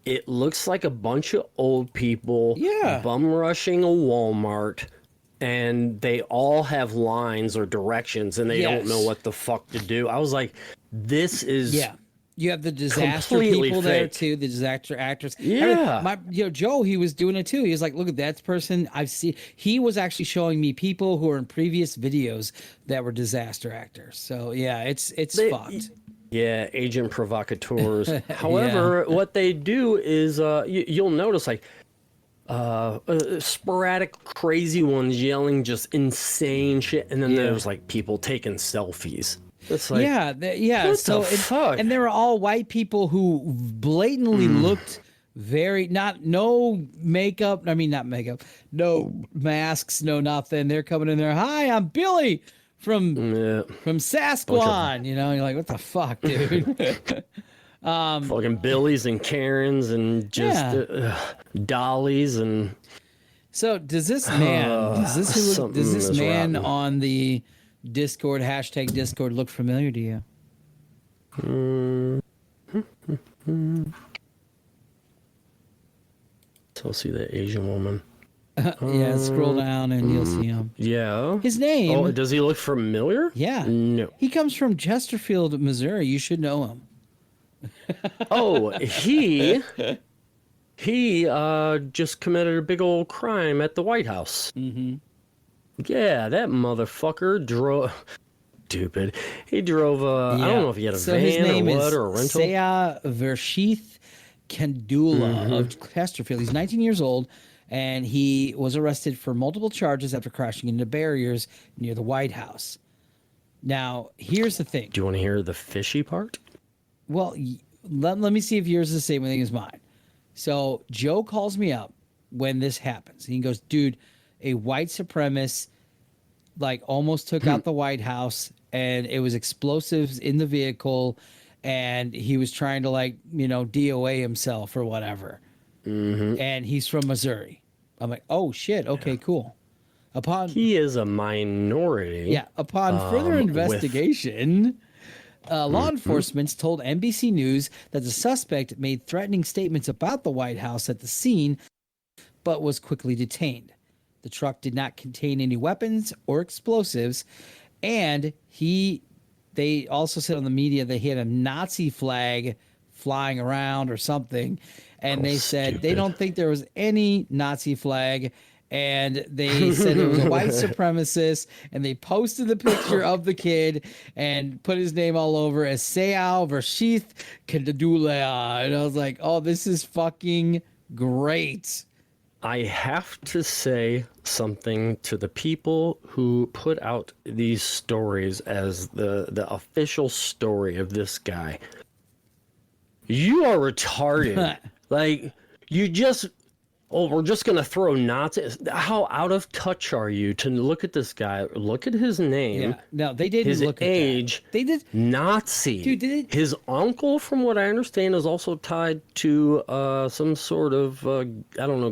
It looks like a bunch of old people bum rushing a Walmart, and they all have lines or directions, and they don't know what the fuck to do. I was like, this is You have the disaster completely people there fake. too, the disaster actors. Yeah. Joe, he was doing it too. He was like, look at that person I've seen. He was actually showing me people who were in previous videos that were disaster actors. So yeah, it's fucked. Yeah, agent provocateurs. However, what they do is you'll notice like sporadic crazy ones yelling just insane shit, and then there's like people taking selfies. It's like, what so the fuck? And they were all white people who blatantly looked very no makeup. I mean, not makeup, no masks, no nothing. They're coming in there. Hi, I'm Billy from Sasquatch. You're like, what the fuck, dude? Fucking Billies and Karens and just Dollies and. So does this man? Does this man on the Discord #Discord look familiar to you? So see that Asian woman. Scroll down and you'll see him. Yeah. His name. Oh, does he look familiar? Yeah. No. He comes from Chesterfield, Missouri. You should know him. he just committed a big old crime at the White House. Mm-hmm. Yeah, that motherfucker drove. Stupid. He drove. I don't know if he had a van or what or a rental. Saya Vershith Kandula of Chesterfield. He's 19 years old, and he was arrested for multiple charges after crashing into barriers near the White House. Now, here's the thing. Do you want to hear the fishy part? Well, let me see if yours is the same thing as mine. So Joe calls me up when this happens. He goes, dude, a white supremacist almost took out the White House, and it was explosives in the vehicle, and he was trying to DOA himself or whatever. And he's from Missouri. I'm like, oh shit, okay, cool. He is a minority. Yeah. Upon further investigation, law enforcement told NBC News that the suspect made threatening statements about the White House at the scene, but was quickly detained. The truck did not contain any weapons or explosives, and they also said on the media that he had a Nazi flag flying around or something, and they said they don't think there was any Nazi flag, and they said it was a white supremacist, and they posted the picture of the kid and put his name all over as Sayal Vershith Kadadulea, and I was like, oh, this is fucking great. I have to say something to the people who put out these stories as the official story of this guy. You are retarded. We're just going to throw Nazis. How out of touch are you to look at this guy? Look at his name. Yeah. No, they didn't his look at age. That. They did. Nazi. Dude, his uncle, from what I understand, is also tied to some sort of,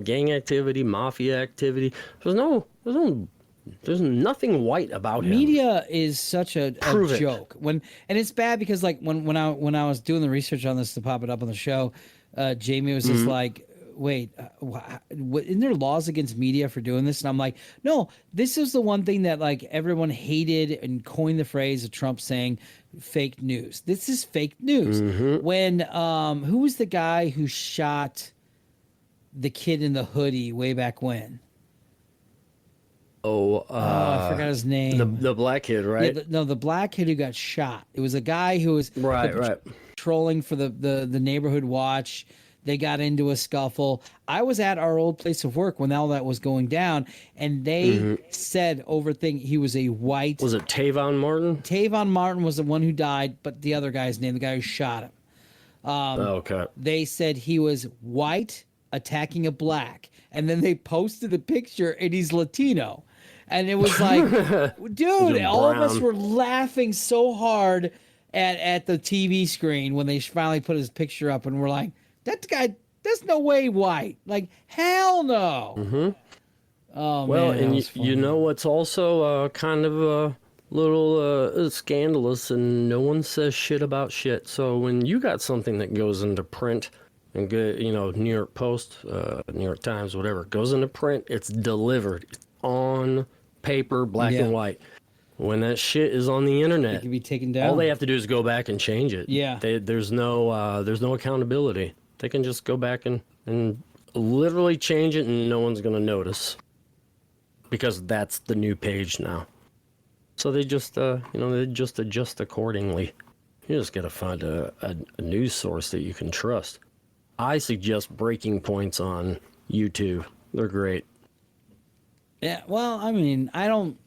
gang activity, mafia activity. There's nothing white about him. Media is such a joke. And it's bad because when I was doing the research on this to pop it up on the show, Jamie was just like, wait, isn't there laws against media for doing this? And I'm like, no, this is the one thing that everyone hated and coined the phrase of Trump saying fake news. This is fake news. When who was the guy who shot the kid in the hoodie way back when? I forgot his name. The black kid, right? Yeah, the black kid who got shot. It was a guy who was patrolling for the neighborhood watch. They got into a scuffle. I was at our old place of work when all that was going down, and they said he was a white. Was it Tavon Martin? Tavon Martin was the one who died, but the other guy's name, the guy who shot him. Okay. They said he was white attacking a black, and then they posted the picture, and he's Latino. And it was like, dude, all of us brown. were laughing so hard at the TV screen when they finally put his picture up, and we're like, that guy, there's no way white. Like, hell no. Mm-hmm. Oh, Well, man, that and was funny. you know what's also kind of a little scandalous, and no one says shit about shit. So when you got something that goes into print and get, New York Post, New York Times, whatever, goes into print, it's delivered on paper, black and white. When that shit is on the internet, It can be taken down. all they have to do is go back and change it. Yeah. There's no accountability. They can just go back and literally change it, and no one's gonna notice, because that's the new page now. So they just they just adjust accordingly. You just gotta find a news source that you can trust. I suggest Breaking Points on YouTube. They're great. Yeah, well, I mean, I don't.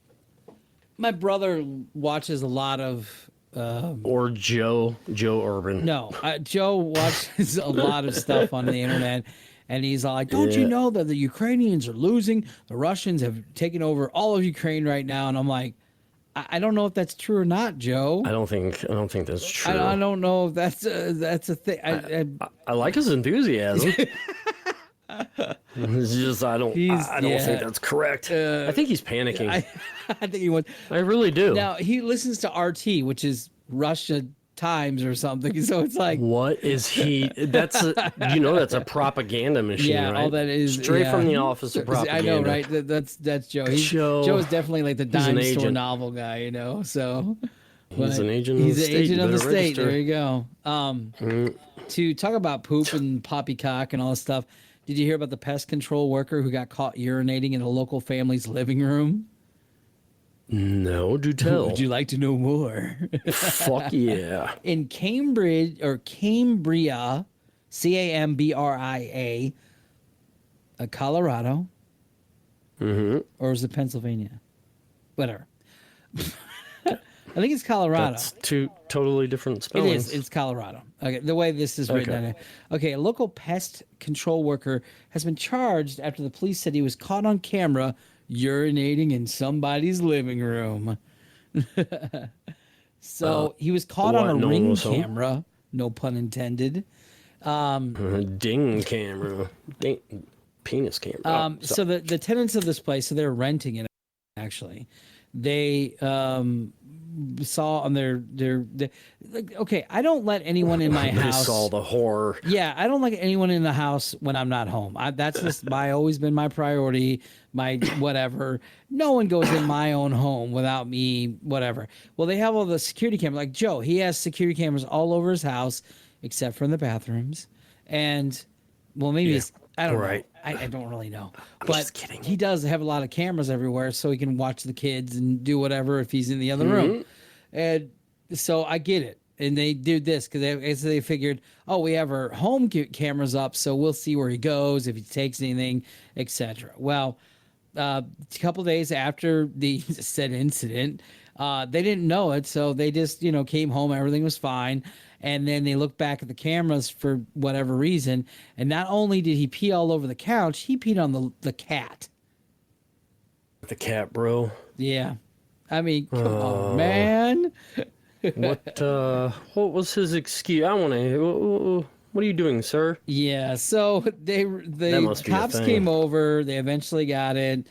My brother watches a lot of. Or Joe Urban. No, Joe watches a lot of stuff on the internet, and he's like, "Don't you know that the Ukrainians are losing? The Russians have taken over all of Ukraine right now." And I'm like, I don't know if that's true or not, Joe. I don't think that's true. I don't know if that's a thing. I like his enthusiasm. It's just I don't think that's correct. I think he's panicking. I think he wants. I really do. Now he listens to RT, which is Russia Times or something. So it's like, what is he? That's a propaganda machine. yeah, right? all that is straight from the office of propaganda. I know, right? That's Joe. Joe is definitely like the He's an dime store agent. novel guy, So He's an agent. He's of the an state. agent of the Better state. register. There you go. To talk about poop and poppycock and all this stuff. Did you hear about the pest control worker who got caught urinating in a local family's living room? No, do tell. Would you like to know more? Fuck yeah. In Cambria, Cambria, Colorado. Mm-hmm. Or is it Pennsylvania? Whatever. I think it's Colorado. That's two totally different It spellings. is. It's Colorado. Okay, the way this is written. Okay. Okay, a local pest control worker has been charged after the police said he was caught on camera urinating in somebody's living room. So he was caught on a no one ring was home? camera, no pun intended. Ding camera. Ding. Penis camera. So the tenants of this place, so they're renting it actually. They saw on their like, okay, I don't let anyone in my They house. saw the horror. Yeah, I don't like anyone in the house when I'm not home. That's just always been my priority. My whatever. No one goes in my own home without me. Whatever. Well, they have all the security cameras. Like Joe, he has security cameras all over his house, except for in the bathrooms. And well, maybe it's I don't know. I don't really know. I'm but just kidding. He does have a lot of cameras everywhere, so he can watch the kids and do whatever if he's in the other room. And so I get it. And they do this because they figured, oh, we have our home cameras up, so we'll see where he goes, if he takes anything, etc. Well, a couple days after the said incident, they didn't know it, so they just came home, everything was fine. And then they looked back at the cameras for whatever reason, and not only did he pee all over the couch, he peed on the cat. The cat, bro. Yeah, I mean, come on, man. What was his excuse? I want to. What are you doing, sir? Yeah, so the cops came over. They eventually got it,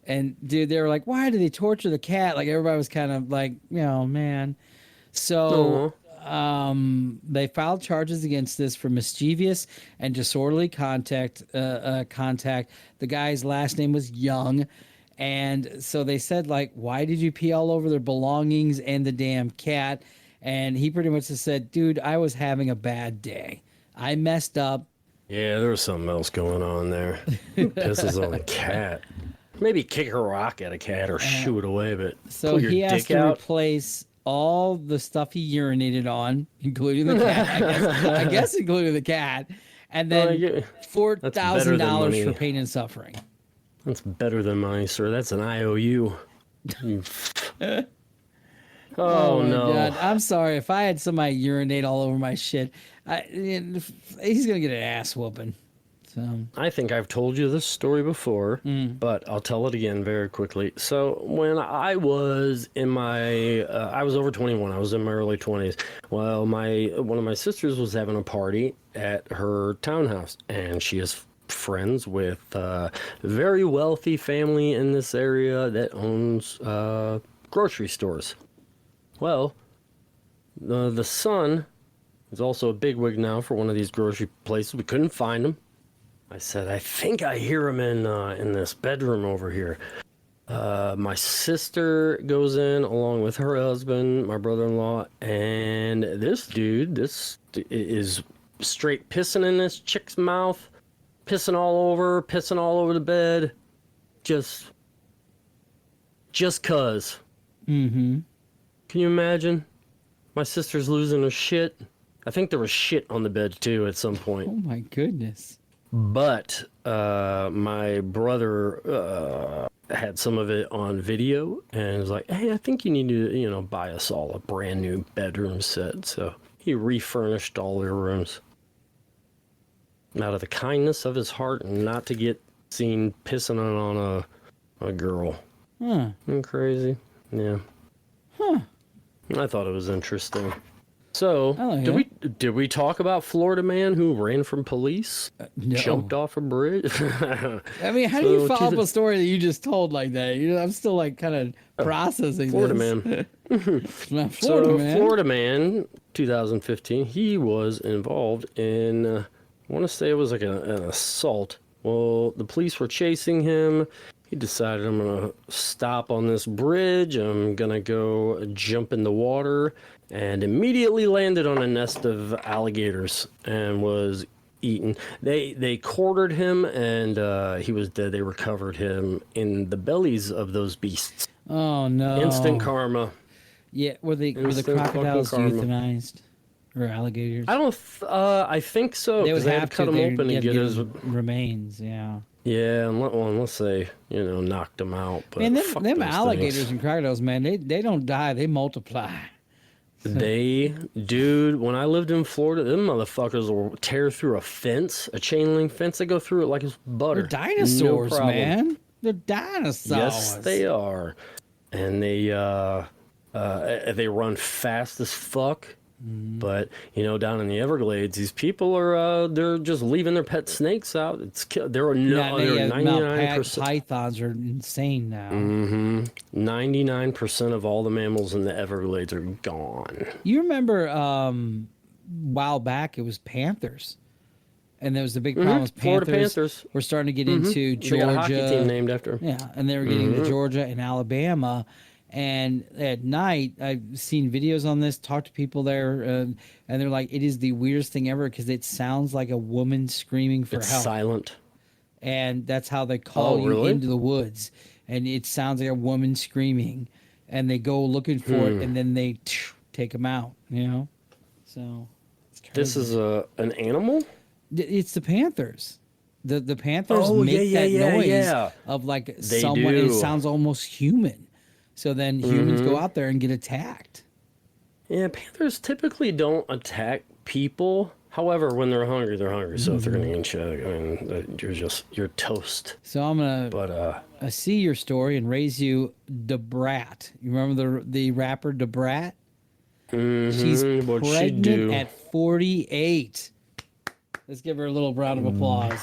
and dude, they were like, "Why did they torture the cat?" Like everybody was kind of like, man. So. They filed charges against this for mischievous and disorderly contact. The guy's last name was Young, and so they said, like, why did you pee all over their belongings and the damn cat? And he pretty much just said, dude, I was having a bad day. I messed up. Yeah, there was something else going on there. Pisses on a cat. Maybe kick a rock at a cat or shoo it away, but So pull your he has dick to out. replace all the stuff he urinated on, including the cat. I guess including the cat, and then $4,000 for pain and suffering. That's better than money, sir. That's an IOU. Oh my no! God. I'm sorry if I had somebody urinate all over my shit. He's gonna get an ass whooping. So I think I've told you this story before, but I'll tell it again very quickly. So when I was in my, I was over 21. I was in my early 20s. Well, one of my sisters was having a party at her townhouse, and she is friends with a very wealthy family in this area that owns grocery stores. Well, the son is also a bigwig now for one of these grocery places. We couldn't find him. I said, I think I hear him in this bedroom over here. My sister goes in along with her husband, my brother-in-law, and this dude, is straight pissing in this chick's mouth, pissing all over the bed, just cuz. Mm-hmm. Can you imagine? My sister's losing her shit. I think there was shit on the bed too at some point. Oh my goodness. But my brother had some of it on video and was like, hey, I think you need to, buy us all a brand new bedroom set. So he refurnished all their rooms out of the kindness of his heart and not to get seen pissing on a girl. Huh. Isn't that crazy? Yeah. Huh. I thought it was interesting. So, Oh, did we talk about Florida man who ran from police, no. jumped off a bridge? I mean, how do you follow up a story that you just told like that? I'm still like kind of processing Florida this. man. Florida man, 2015, he was involved in, I want to say it was like an assault. Well, the police were chasing him. He decided, I'm going to stop on this bridge. I'm going to go jump in the water, and immediately landed on a nest of alligators and was eaten. They quartered him, and he was dead. They recovered him in the bellies of those beasts. Oh, no. Instant karma. Yeah, were the crocodiles euthanized? Or alligators? I think so. They would They had have to cut to. him They'd open and get his remains, yeah. Yeah, unless they, knocked him out. But Man, fuck them those alligators things. and crocodiles, man, they don't die, they multiply. Dude, when I lived in Florida, them motherfuckers will tear through a fence, a chain link fence. They go through it like it's butter. They're dinosaurs, No problem. man. They're dinosaurs. Yes, they are. And they run fast as fuck. But down in the Everglades, these people are they're just leaving their pet snakes out. There are no 99%. Pythons are insane now. 99% of all the mammals in the Everglades are gone. You remember a while back it was panthers. And there was the big problem with Florida Panthers. We're starting to get into Georgia. They got a hockey team named after. Yeah, and they were getting into Georgia and Alabama. And at night, I've seen videos on this, talked to people there, and they're like, it is the weirdest thing ever because it sounds like a woman screaming for help. It's silent. And that's how they call you into the woods. And it sounds like a woman screaming. And they go looking for it, and then they take them out, So, it's crazy. This is an animal? It's the panthers. The panthers make that noise of like someone, and it sounds almost human. So then humans go out there and get attacked. Yeah, panthers typically don't attack people. However, when they're hungry, they're hungry. So if they're going to eat you, you're toast. So I'm going to see your story and raise you the Brat. You remember the rapper the Brat? She's pregnant at 48. Let's give her a little round of applause.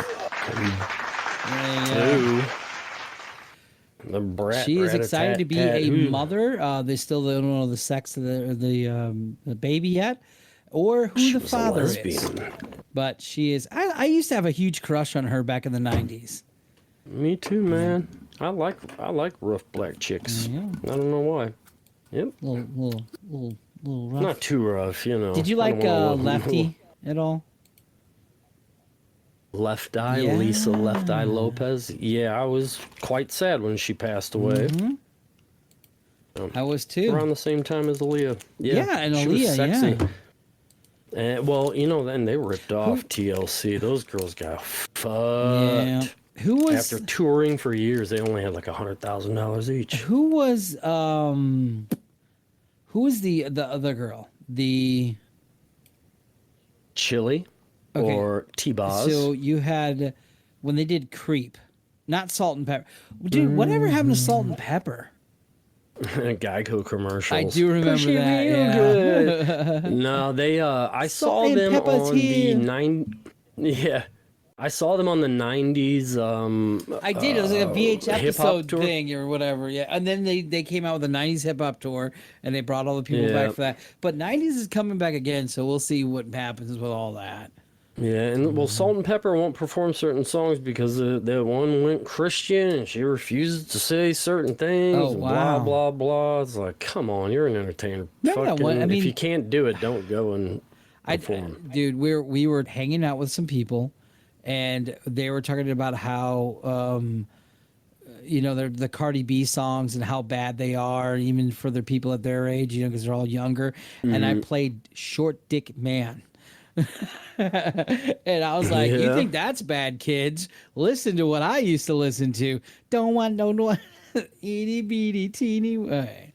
The Brat. She is excited to be a mother. They still don't know the sex of the baby yet, or who the father is. But she is. I used to have a huge crush on her back in the 90s. Me too, man. I like rough black chicks. Yeah. I don't know why. Yep. Little rough. Not too rough, Did you like Lefty at all? Left Eye, Lisa Left Eye Lopez. Yeah, I was quite sad when she passed away. I was too. Around the same time as Aaliyah. Yeah, and she Aaliyah, was sexy. And, well, then they ripped off TLC. Those girls got fucked. Yeah. Who was after touring for years? They only had like $100,000 each. Who was the other girl? Chili or T-Boz. So you had when they did Creep, not Salt and Pepper. Dude, whatever happened to Salt and Pepper? Geico commercials. I do remember Push it that. real Yeah. good. No, they. I saw Salt and them Pepper's on here. the 9. Yeah, I saw them on the 90s. I did. It was like a VH hip-hop episode tour. thing or whatever. Yeah, and then they came out with a '90s hip hop tour, and they brought all the people back for that. But '90s is coming back again, so we'll see what happens with all that. Yeah, and well, Salt and Pepper won't perform certain songs because the one went Christian and she refuses to say certain things. Oh, wow. Blah blah blah. It's like, come on, you're an entertainer. Remember that one? I mean, if you can't do it, don't go and perform. Dude, we were hanging out with some people, and they were talking about how the Cardi B songs and how bad they are, even for the people at their age, because they're all younger. And I played Short Dick Man. And I was like, you think that's bad, kids? Listen to what I used to listen to. Don't want no itty bitty teeny way.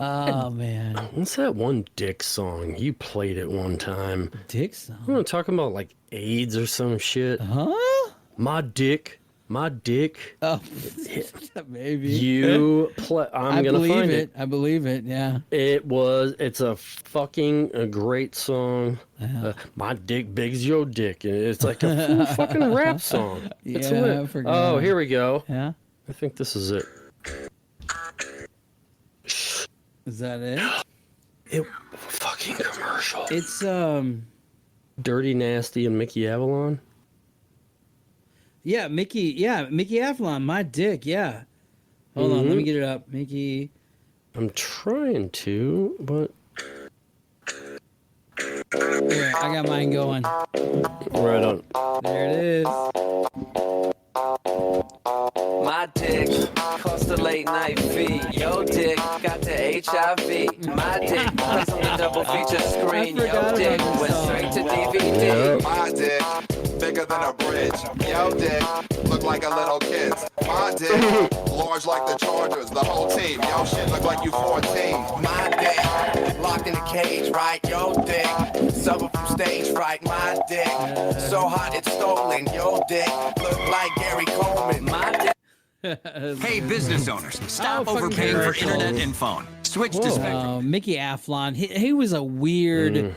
Oh man, what's that one Dick song you played at one time? Dick song? You want to talk about like AIDS or some shit? Huh? My dick. Oh, maybe you play. I'm gonna believe find it. I believe it. Yeah. It's a great song. My dick big's your dick, and it's like a full fucking rap song. It's I forgot. Oh, here we go. Yeah. I think this is it. Is that it? It fucking commercial. It's Dirty Nasty and Mickey Avalon. Yeah, Mickey Avalon, my dick, yeah. Hold on, let me get it up. Mickey. I'm trying to, but here, I got mine going. Right on. There it is. My dick cost a late night fee. Yo dick got the HIV. My dick plays on the double feature screen. Yo dick went straight to DVD. My dick bigger than a bridge. Yo dick look like a little kid's. My dick large like the Chargers, the whole team. Yo shit look like you 14. My dick locked in a cage, right? Yo dick suffer from stage fright. My dick so hot it's stolen. Yo dick look like Gary Coleman. My dick. Hey, business owners, stop overpaying for internet and phone. Switch to Spectrum. Mickey Avalon, he was a weird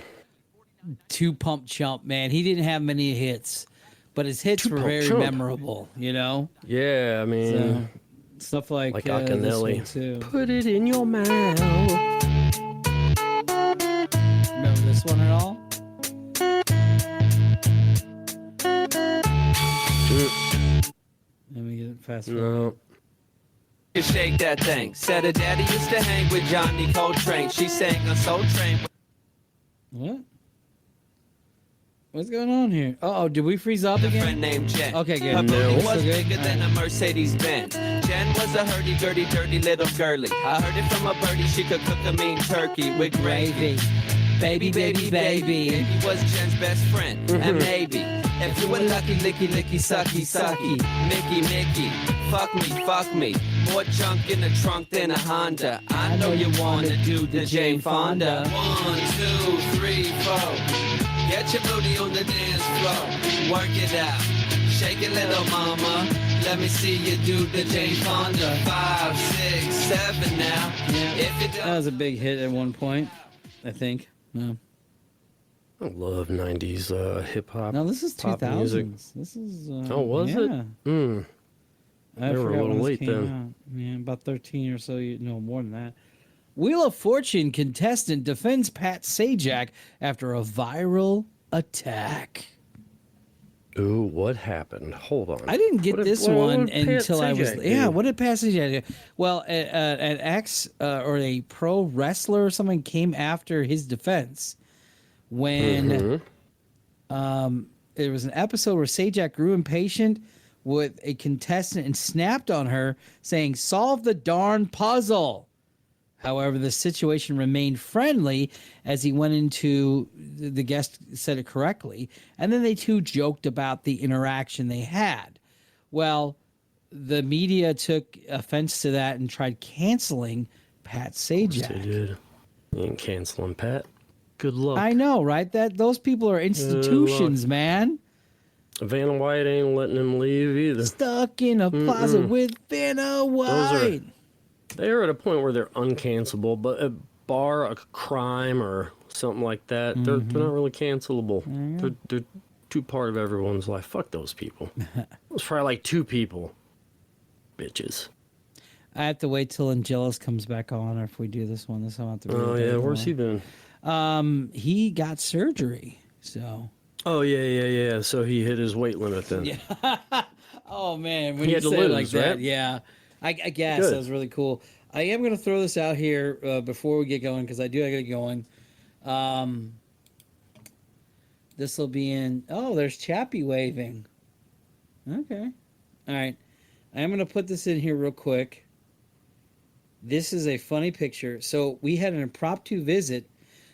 two-pump chump, man. He didn't have many hits, but his hits were very memorable, Yeah, I mean, stuff like Acanelli. this one too. Put it in your mouth. Remember this one at all? Let me get it fast. No. You shake that thing. Said her daddy used to hang with Johnny Coltrane. She sang on Soul Train. What? What's going on here? Oh, did we freeze up again? A friend named Jen. Okay, good. Her booty was So good. bigger than a Mercedes-Benz. Jen was a hurdy-gurdy, dirty little girly. I heard it from a birdie, she could cook a mean turkey with gravy. Baby, baby, baby. Baby was Jen's best friend. And maybe, if you were lucky, licky, licky, sucky, sucky. Mickey, Mickey, fuck me. More junk in the trunk than a Honda. I know you wanna do the Jane Fonda. 1, 2, 3, 4. Get your booty on the dance floor. Work it out. Shake it, little mama. Let me see you do the Jane Fonda. 5, 6, 7 now. If it That was a big hit at one point, I think. No. I love 90s hip hop. No, this is pop 2000s. music. This is. Oh, was it? I They were a forgot little when this late came then. out. Yeah, about 13 or so. More than that. Wheel of Fortune contestant defends Pat Sajak after a viral attack. Ooh, what happened? Hold on. I didn't get this one until I was. Sajak Yeah, do? what did Pat Sajak do? Well, an ex or a pro wrestler or something came after his defense when there was an episode where Sajak grew impatient with a contestant and snapped on her, saying, "Solve the darn puzzle." However, the situation remained friendly as he went into, the guest said it correctly, and then they two joked about the interaction they had. Well, the media took offense to that and tried canceling Pat Sajak. They did. You ain't canceling Pat. Good luck. I know, right? Those people are institutions, man. Vanna White ain't letting him leave either. Stuck in a closet with Vanna White. They're at a point where they're uncancelable, but bar a crime or something like that, they're not really cancelable. They're too part of everyone's life. Fuck those people. It's probably like 2 people. Bitches. I have to wait till Angelus comes back on, or if we do this one, I'll have to. Oh yeah, where's he been? He got surgery, so. Oh yeah. So he hit his weight limit then. Yeah. Oh man, when He you had to say it lose, like that, right? yeah. I guess Good. that was really cool. I am going to throw this out here before we get going, because I do gotta get going. This will be in. Oh, there's Chappi waving. Okay. All right. I am going to put this in here real quick. This is a funny picture. So we had an impromptu visit.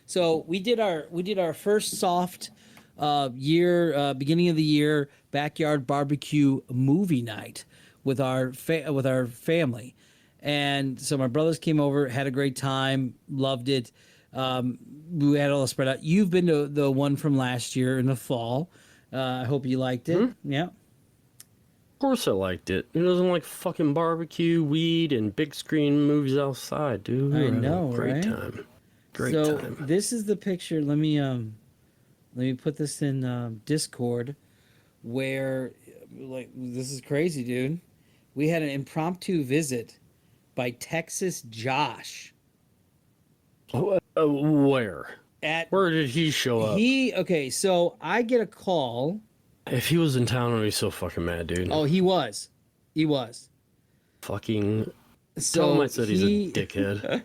So we did our first soft beginning of the year backyard barbecue movie night with our family. And so my brothers came over, had a great time, loved it. We had all spread out. You've been to the one from last year in the fall. I hope you liked it. Yeah. Of course I liked it. Who doesn't like fucking barbecue, weed, and big screen movies outside, dude? I We had a know, great right? time. Great so time. This is the picture. Let me put this in Discord, where like this is crazy, dude. We had an impromptu visit by Texas Josh. Where? Where did he show up? Okay, so I get a call. If he was in town, I'd be so fucking mad, dude. Oh, he was. Fucking. So Tell him I said he's a dickhead.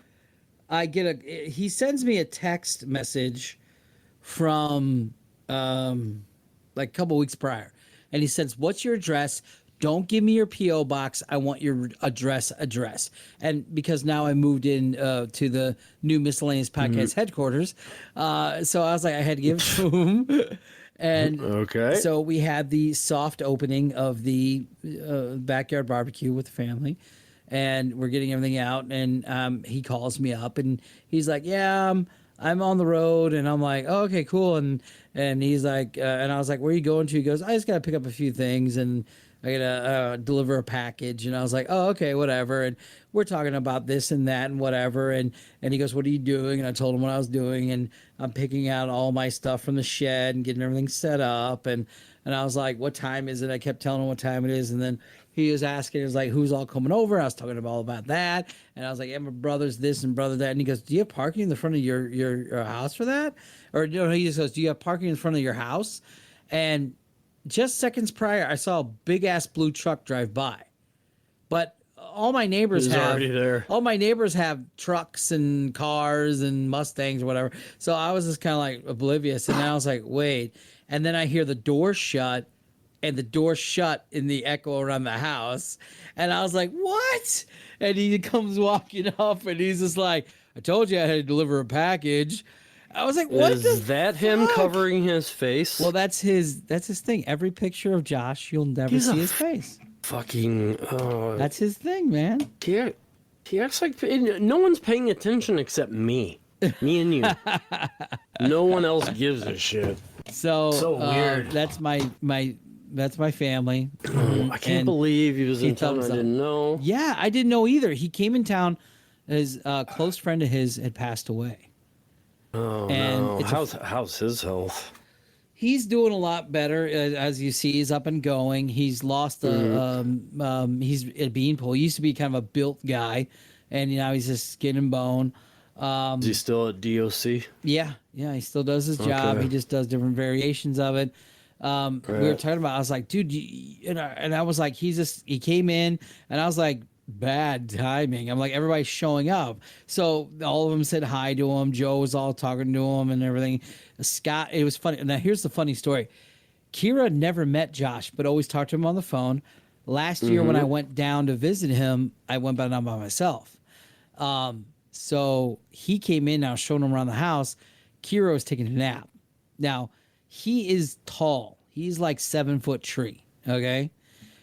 He sends me a text message from like a couple weeks prior, and he says, "What's your address? Don't give me your P.O. box. I want your address. And because now I moved in to the new Miscellaneous Podcast headquarters, so I was like, I had to give it to him. And so we had the soft opening of the backyard barbecue with the family, and we're getting everything out. And he calls me up, and he's like, "Yeah, I'm on the road." And I'm like, "Oh, okay, cool." And he's like, and I was like, "Where are you going to?" He goes, "I just got to pick up a few things, and I gotta deliver a package." And I was like, "Oh, okay, whatever." And we're talking about this and that and whatever. And he goes, "What are you doing?" And I told him what I was doing, and I'm picking out all my stuff from the shed and getting everything set up. And I was like, "What time is it?" I kept telling him what time it is. And then he was asking, he was like, "Who's all coming over?" I was talking all about that. And I was like, "Yeah, my brother's this and brother that." And he goes, "Do you have parking in the front of your house for that?" Or no, he just goes, "Do you have parking in front of your house?" And just seconds prior, I saw a big ass blue truck drive by, but all my neighbors already there. All my neighbors have trucks and cars and Mustangs or whatever. So I was just kind of like oblivious, and then I was like, "Wait!" And then I hear the door shut, and the door shut in the echo around the house, and I was like, "What?" And he comes walking up, and he's just like, "I told you I had to deliver a package." I was like, "What Is that him covering his face? Well, that's his thing. Every picture of Josh, you'll never He's see a his face. Fucking. That's his thing, man. He acts like no one's paying attention except me. Me and you. No one else gives a shit. So weird. That's my family. I can't believe he was in town. I didn't know. Yeah, I didn't know either. He came in town. His close friend of his had passed away. Oh, And no. it's How's his health? He's doing a lot better, as you see. He's up and going. He's lost he's a beanpole. He used to be kind of a built guy, and now he's just skin and bone. Is he still at DOC? Yeah, he still does his job. Okay. He just does different variations of it. We were talking about. I was like, dude, and I was like, he came in, and I was like, bad timing. I'm like, everybody's showing up, so all of them said hi to him. Joe was all talking to him and everything. Scott, it was funny. Now here's the funny story. Kira never met Josh, but always talked to him on the phone. Last year when I went down to visit him, I went down by myself. So he came in. I was showing him around the house. Kira was taking a nap. Now he is tall. He's like 7-foot tree. Okay.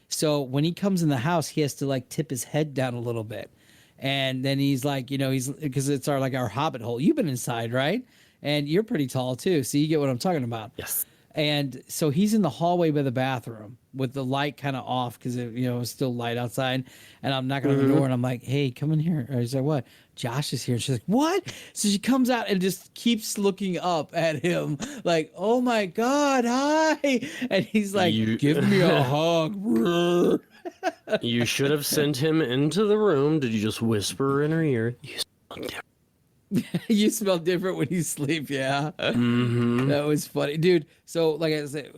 So when he comes in the house, he has to like tip his head down a little bit. And then he's like, he's because it's our hobbit hole. You've been inside, right? And you're pretty tall too. So you get what I'm talking about. Yes. And so he's in the hallway by the bathroom with the light kind of off because it was still light outside. And I'm knocking on the door and I'm like, hey, come in here. Or he's like, what? Josh is here. And she's like, what? So she comes out and just keeps looking up at him like, oh my God, hi. And he's like, give me a hug. You should have sent him into the room. Did you just whisper in her ear? You smell different. You smell different when you sleep, yeah. That was funny, dude. So, like I said,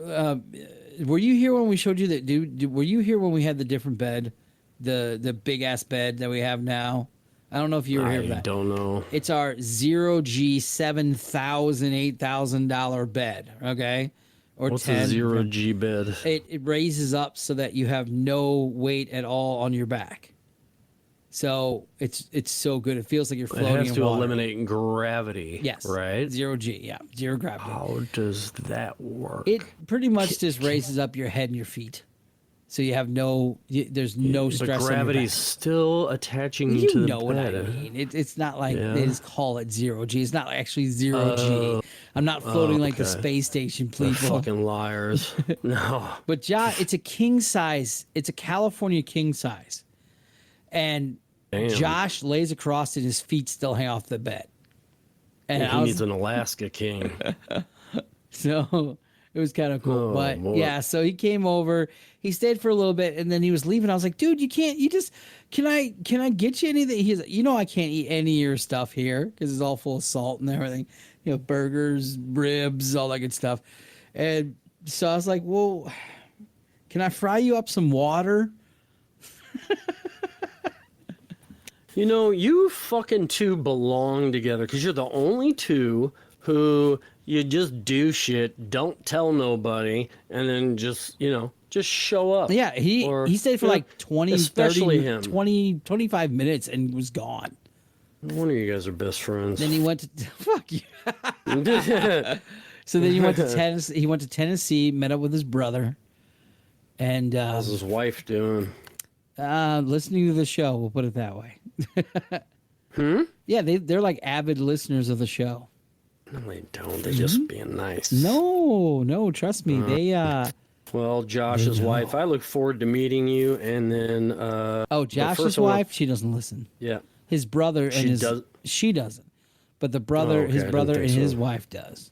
were you here when we showed you that? Dude, were you here when we had the different bed, the big ass bed that we have now? I don't know if you were here for that. I don't know. It's our $0G $7,000, $8,000 bed. Okay, or what's 10. a $0G bed? It raises up so that you have no weight at all on your back. So it's so good. It feels like you're floating in water. It has to eliminate gravity. Yes. Right? 0G, yeah. Zero gravity. How does that work? It pretty much just raises up your head and your feet. So you have there's no stress. But gravity's still attaching you to the bed. You know what I mean. It's not like they just call it 0G. It's not actually 0G. I'm not floating like the space station, people. They're fucking liars. No. But it's a king size. It's a California king size. And Josh lays across it, his feet still hang off the bed. And he needs an Alaska king. So it was kind of cool. Oh, but boy. yeah, so he came over, he stayed for a little bit, and then he was leaving. I was like, dude, can I get you anything? He's like, I can't eat any of your stuff here because it's all full of salt and everything. Burgers, ribs, all that good stuff. And so I was like, well, can I fry you up some water? You fucking two belong together because you're the only two who you just do shit, don't tell nobody, and then just show up. Yeah, he stayed for like 20, 30, 20, 25 minutes and was gone. No wonder you guys are best friends. Then he went to fuck you. So then he went to Tennessee. He went to Tennessee, met up with his brother, and how's his wife doing? Listening to the show, we'll put it that way. Yeah, they're like avid listeners of the show. No, they don't. They're just being nice. No, trust me. Well, Josh's wife, I look forward to meeting you. And then, Josh's wife, she doesn't listen. Yeah, his brother and she doesn't. But the brother, his brother and his wife does.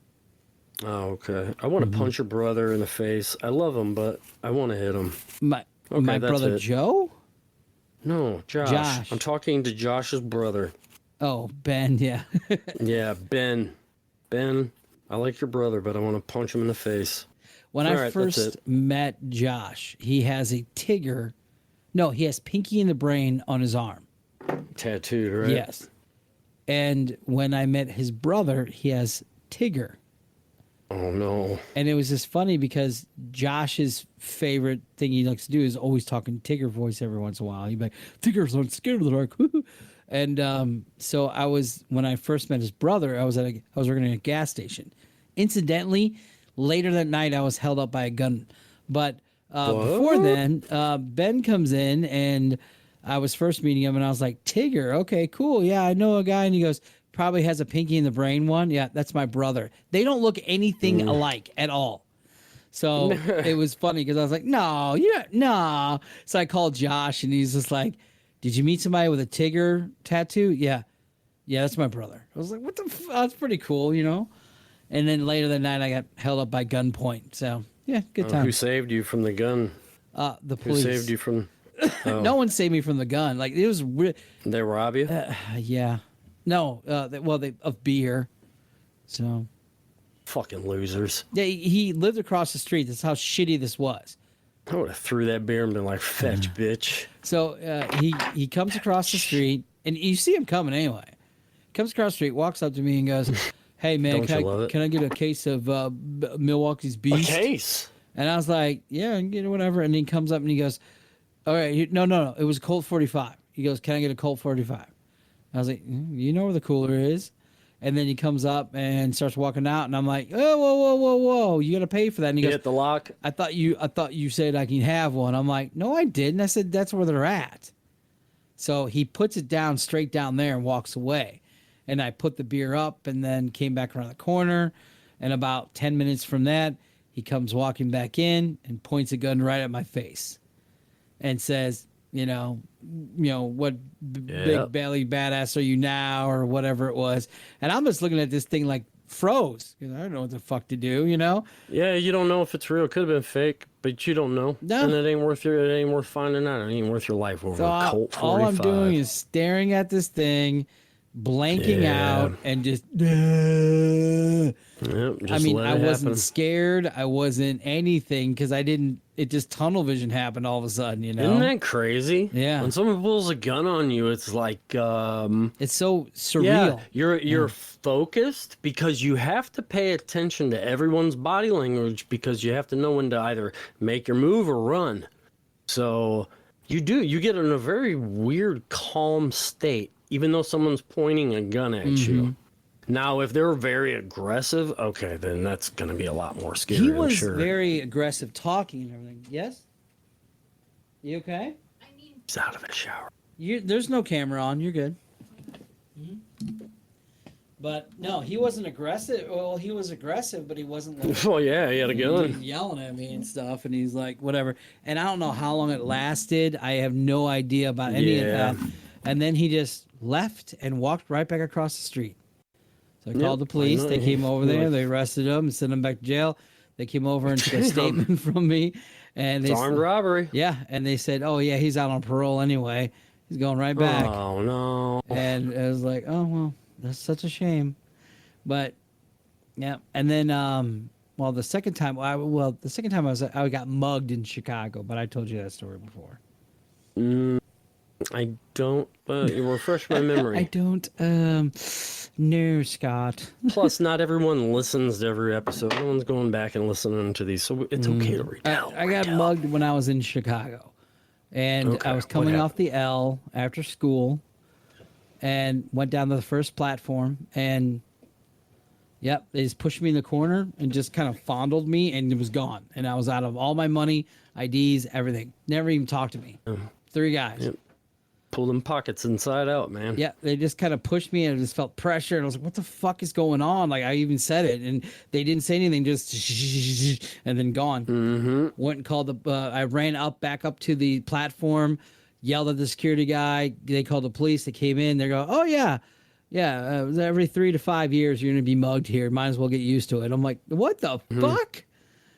Oh, okay. I want to punch your brother in the face. I love him, but I want to hit him. My brother Joe? No, Josh. I'm talking to Josh's brother. Oh, Ben, yeah. Yeah, Ben. Ben, I like your brother, but I want to punch him in the face. When I first met Josh, he has a Tigger. No, he has Pinky in the Brain on his arm. Tattooed, right? Yes. And when I met his brother, he has Tigger. Oh, no. And it was just funny because Josh's favorite thing he likes to do is always talking Tigger voice every once in a while. He'd be like, Tigger's not scared of the dark. And so when I first met his brother, I was working at a gas station. Incidentally, later that night, I was held up by a gun. But before then, Ben comes in and I was first meeting him and I was like, Tigger, okay, cool. Yeah, I know a guy. And he goes, probably has a Pinky in the Brain one. Yeah, that's my brother. They don't look anything alike at all. So it was funny because I was like, no. So I called Josh and he's just like, did you meet somebody with a Tigger tattoo? Yeah, that's my brother. I was like, what the that's pretty cool, And then later that night I got held up by gunpoint. So yeah, good time. Who saved you from the gun? The police. Who saved you from... Oh. No one saved me from the gun. Like it was weird. They rob you? Yeah. No, of beer. So, fucking losers. Yeah, he lived across the street. That's how shitty this was. I would have threw that beer and been like, fetch, bitch. So he comes across the street, and you see him coming anyway. Comes across the street, walks up to me, and goes, "Hey man, can I get a case of Milwaukee's Beast?" A case. And I was like, "Yeah, I can get it, whatever." And he comes up and he goes, "All right, no, it was a Colt 45." He goes, "Can I get a Colt 45?" I was like, you know where the cooler is. And then he comes up and starts walking out, and I'm like, oh, whoa, you got to pay for that. And he goes, hit the lock. I thought you said I can have one. I'm like, no, I didn't. I said that's where they're at. So he puts it down straight down there and walks away. And I put the beer up and then came back around the corner. And about 10 minutes from that, He comes walking back in and points a gun right at my face and says, what big belly badass are you now, or whatever it was. And I'm just looking at this thing like froze. I don't know what the fuck to do, Yeah, you don't know if it's real. It could have been fake, but you don't know. No. And it ain't worth finding out. It ain't worth your life over a Colt 45. All I'm doing is staring at this thing, blanking out, and just. I wasn't scared. I wasn't anything because I didn't. It just tunnel vision happened all of a sudden. Isn't that crazy? Yeah. When someone pulls a gun on you, it's like it's so surreal. Yeah, you're focused because you have to pay attention to everyone's body language because you have to know when to either make your move or run. So you get in a very weird, calm state, even though someone's pointing a gun at you. Now, if they're very aggressive, okay, then that's going to be a lot more scary. He was I'm sure. very aggressive talking and everything. Yes? You okay? He's out of the shower. There's no camera on. You're good. But no, he wasn't aggressive. Well, he was aggressive, but he wasn't like... Oh, yeah, he had a gun. Yelling at me and stuff, and he's like, whatever. And I don't know how long it lasted. I have no idea about any of that. And then he just left and walked right back across the street. So I called the police. They came over there. They arrested him and sent him back to jail. They came over and took a statement from me. And it's armed robbery. Yeah. And they said, oh, yeah, he's out on parole anyway. He's going right back. Oh, no. And I was like, oh, well, that's such a shame. But, yeah. And then, the second time I got mugged in Chicago, but I told you that story before. I don't, you refresh my memory. I don't, no, Scott. Plus, not everyone listens to every episode. No one's going back and listening to these, so it's okay to retell. I got mugged when I was in Chicago. And I was coming off the L after school and went down to the first platform. And, they just pushed me in the corner and just kind of fondled me, and it was gone. And I was out of all my money, IDs, everything. Never even talked to me. 3 guys. Yep. Pull them pockets inside out, man. Yeah, they just kind of pushed me, and I just felt pressure, and I was like, what the fuck is going on? Like, I even said it, and they didn't say anything, just and then gone. Went and called I ran back up to the platform, yelled at the security guy. They called the police. They came in. They go, oh, yeah, every 3 to 5 years, you're going to be mugged here. Might as well get used to it. I'm like, what the fuck?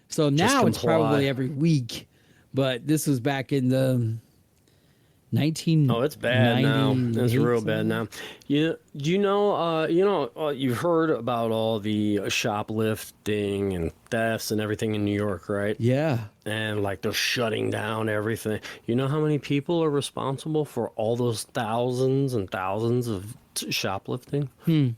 So now it's probably every week, but this was back in the... Oh, it's bad now. It's real bad now. You've heard about all the shoplifting and thefts and everything in New York, right? Yeah. And like they're shutting down everything. You know how many people are responsible for all those thousands and thousands of shoplifting?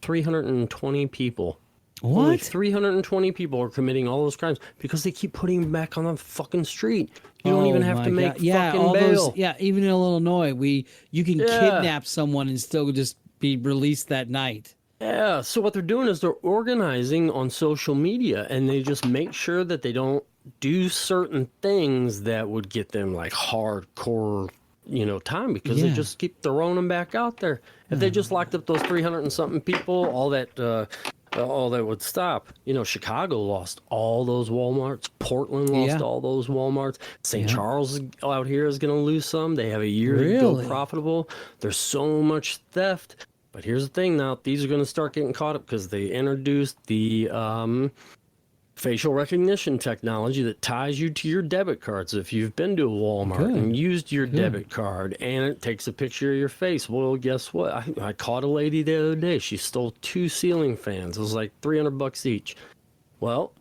320 people. What? Only 320 people are committing all those crimes because they keep putting them back on the fucking street. You don't even have to make fucking bail. Even in Illinois, you can kidnap someone and still just be released that night. Yeah, so what they're doing is they're organizing on social media, and they just make sure that they don't do certain things that would get them like hardcore, time because they just keep throwing them back out there. If they just locked up those 300 and something people, all that would stop. Chicago lost all those Walmarts. Portland lost all those Walmarts. St. Charles out here is going to lose some. They have a year to go profitable. There's so much theft. But here's the thing now. These are going to start getting caught up because they introduced the facial recognition technology that ties you to your debit cards. If you've been to a Walmart and used your debit card and it takes a picture of your face, well, guess what? I caught a lady the other day. She stole 2 ceiling fans. It was like $300 each. Well,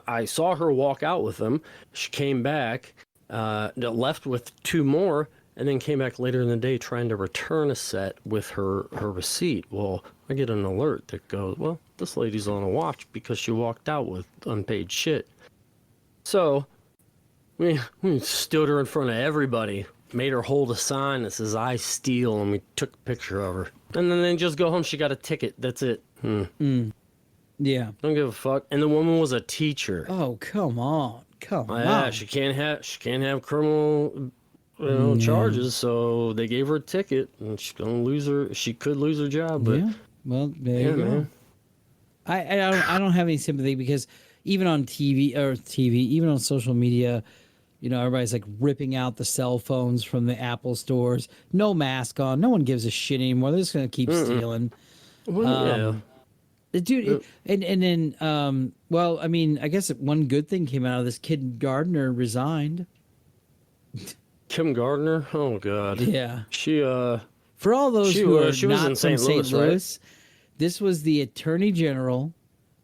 I saw her walk out with them. She came back, left with 2 more, and then came back later in the day trying to return a set with her receipt. Well, I get an alert that goes, well, this lady's on a watch because she walked out with unpaid shit. So we stood her in front of everybody, made her hold a sign that says, I steal, and we took a picture of her. And then they just go home. She got a ticket. That's it. Yeah. Don't give a fuck. And the woman was a teacher. Oh, come on. Yeah, she can't have criminal charges, so they gave her a ticket, and she's gonna lose her. She could lose her job, but well, there you go. Man. I don't have any sympathy because even on TV, even on social media, you know, everybody's like ripping out the cell phones from the Apple stores. No mask on. No one gives a shit anymore. They're just gonna keep stealing. Well, Dude, and then, well, I mean, I guess one good thing came out of this. Kim Gardner resigned. Kim Gardner? Oh, God. Yeah. She, For all those who are she not was in from St. Louis, right? This was the Attorney General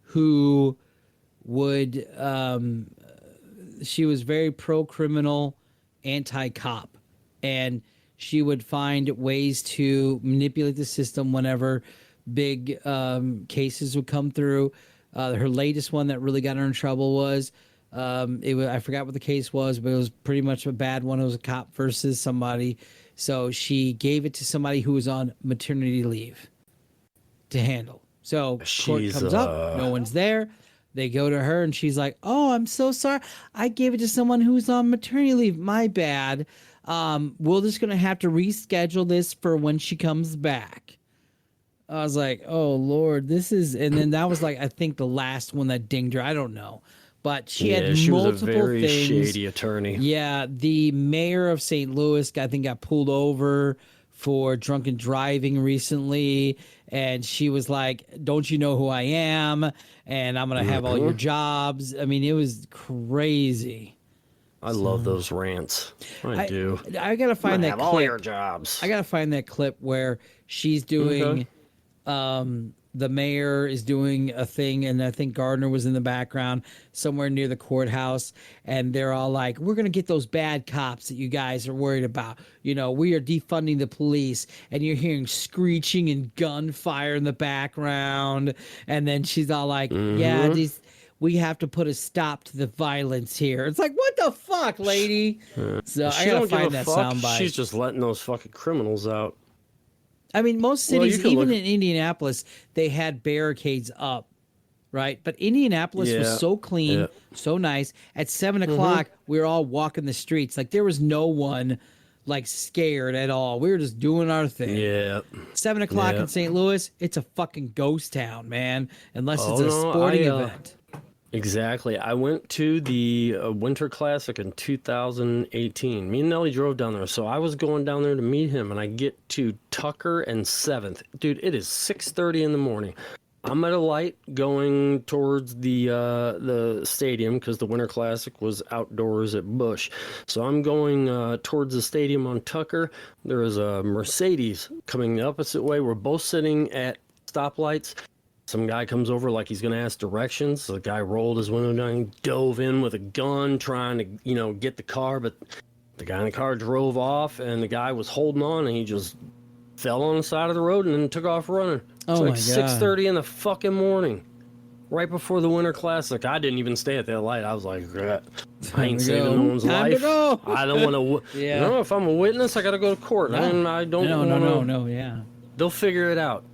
who would, she was very pro-criminal, anti-cop. And she would find ways to manipulate the system whenever big cases would come through. Her latest one that really got her in trouble was, I forgot what the case was, but it was pretty much a bad one. It was a cop versus somebody. So she gave it to somebody who was on maternity leave to handle. So court comes up, no one's there. They go to her and she's like, "Oh, I'm so sorry. I gave it to someone who's on maternity leave. My bad. We're just going to have to reschedule this for when she comes back." I was like, "Oh Lord, this is," and then that was like, I think the last one that dinged her. I don't know, but she had she multiple was a very things. shady attorney. Yeah, the mayor of St. Louis, I think, got pulled over for drunken driving recently, and she was like, "Don't you know who I am? And I'm gonna have all your jobs." I mean, it was crazy. I love those rants. I do. I gotta find that have clip. all your jobs. I gotta find that clip where she's doing. The mayor is doing a thing, and I think Gardner was in the background somewhere near the courthouse, and they're all like, "We're gonna get those bad cops that you guys are worried about. You know, we are defunding the police," and you're hearing screeching and gunfire in the background, and then she's all like, "Yeah, we have to put a stop to the violence here." It's like, what the fuck, lady? So I gotta find that soundbite. She's just letting those fucking criminals out. I mean, most cities, even in Indianapolis, they had barricades up, right? But Indianapolis was so clean, so nice. At 7 o'clock, we were all walking the streets. Like, there was no one, like, scared at all. We were just doing our thing. Yeah. 7 o'clock in St. Louis, it's a fucking ghost town, man. Unless it's a sporting event. Exactly. I went to the Winter Classic in 2018. Me and Nelly drove down there, so I was going down there to meet him, and I get to Tucker and 7th. Dude, it is 6:30 in the morning. I'm at a light going towards the stadium because the Winter Classic was outdoors at Busch. So I'm going towards the stadium on Tucker. There is a Mercedes coming the opposite way. We're both sitting at stoplights. Some guy comes over like he's going to ask directions. So the guy rolled his window down, dove in with a gun trying to, get the car. But the guy in the car drove off, and the guy was holding on, and he just fell on the side of the road and then took off running. Oh, it's like 6:30 in the fucking morning, right before the Winter Classic. I didn't even stay at that light. I was like, I ain't saving no one's life. I don't want to. If I'm a witness, I got to go to court. No. I don't. No. Yeah. They'll figure it out.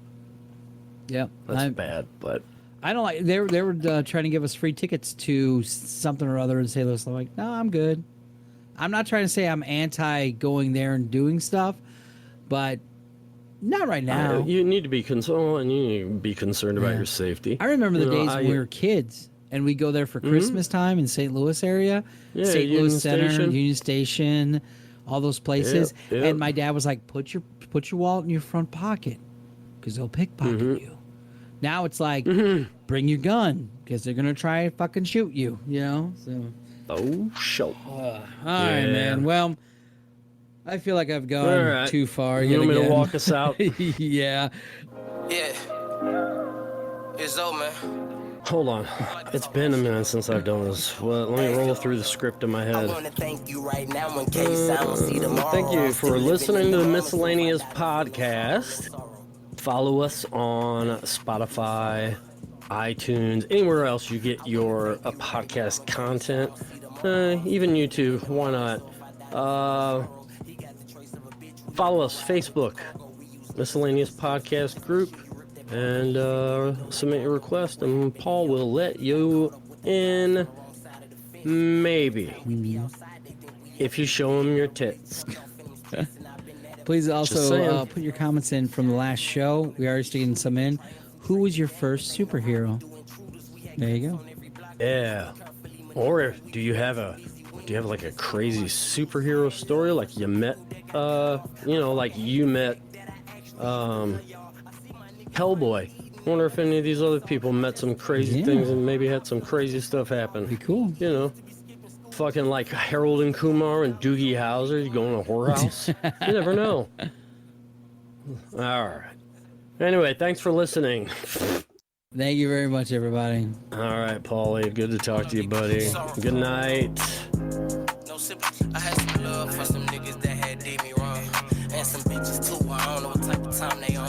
Yeah, that's bad, but I don't like. They were trying to give us free tickets to something or other in St. Louis. I'm like, no, I'm good. I'm not trying to say I'm anti going there and doing stuff, but not right now. You need to be concerned, and you need to be concerned about your safety. I remember the days when we were kids, and we go there for Christmas time in St. Louis area, St. Louis Center, Union Station, all those places. Yep. And my dad was like, put your wallet in your front pocket, because they'll pickpocket you. Now it's like, bring your gun, because they're going to try and fucking shoot you, So. Oh, show. All right, man. Well, I feel like I've gone too far. You want me to walk us out? Yeah. It's over, man. Hold on. It's been a minute since I've done this. Well, let me roll through the script in my head. Thank you right now in case I don't see tomorrow. Thank you for listening to the Miscellaneous Podcast. Follow us on Spotify, iTunes, anywhere else you get your podcast content. Even YouTube, why not? Follow us, Facebook, Miscellaneous Podcast Group, and submit your request, and Paul will let you in, maybe, if you show him your tits. Please also put your comments in from the last show. We already getting some in. Who was your first superhero? There you go. Yeah. Or do you have like a crazy superhero story? Like you met, like you met Hellboy. Wonder if any of these other people met some crazy things and maybe had some crazy stuff happen. Be cool. Fucking like Harold and Kumar and Doogie Howser. You go in a whorehouse. You never know. All right. Anyway, thanks for listening. Thank you very much, everybody. All right, Paulie. Good to talk to you, buddy. Good night. I had some love for some niggas that had did me wrong. And some bitches too. I don't know what type of time they on.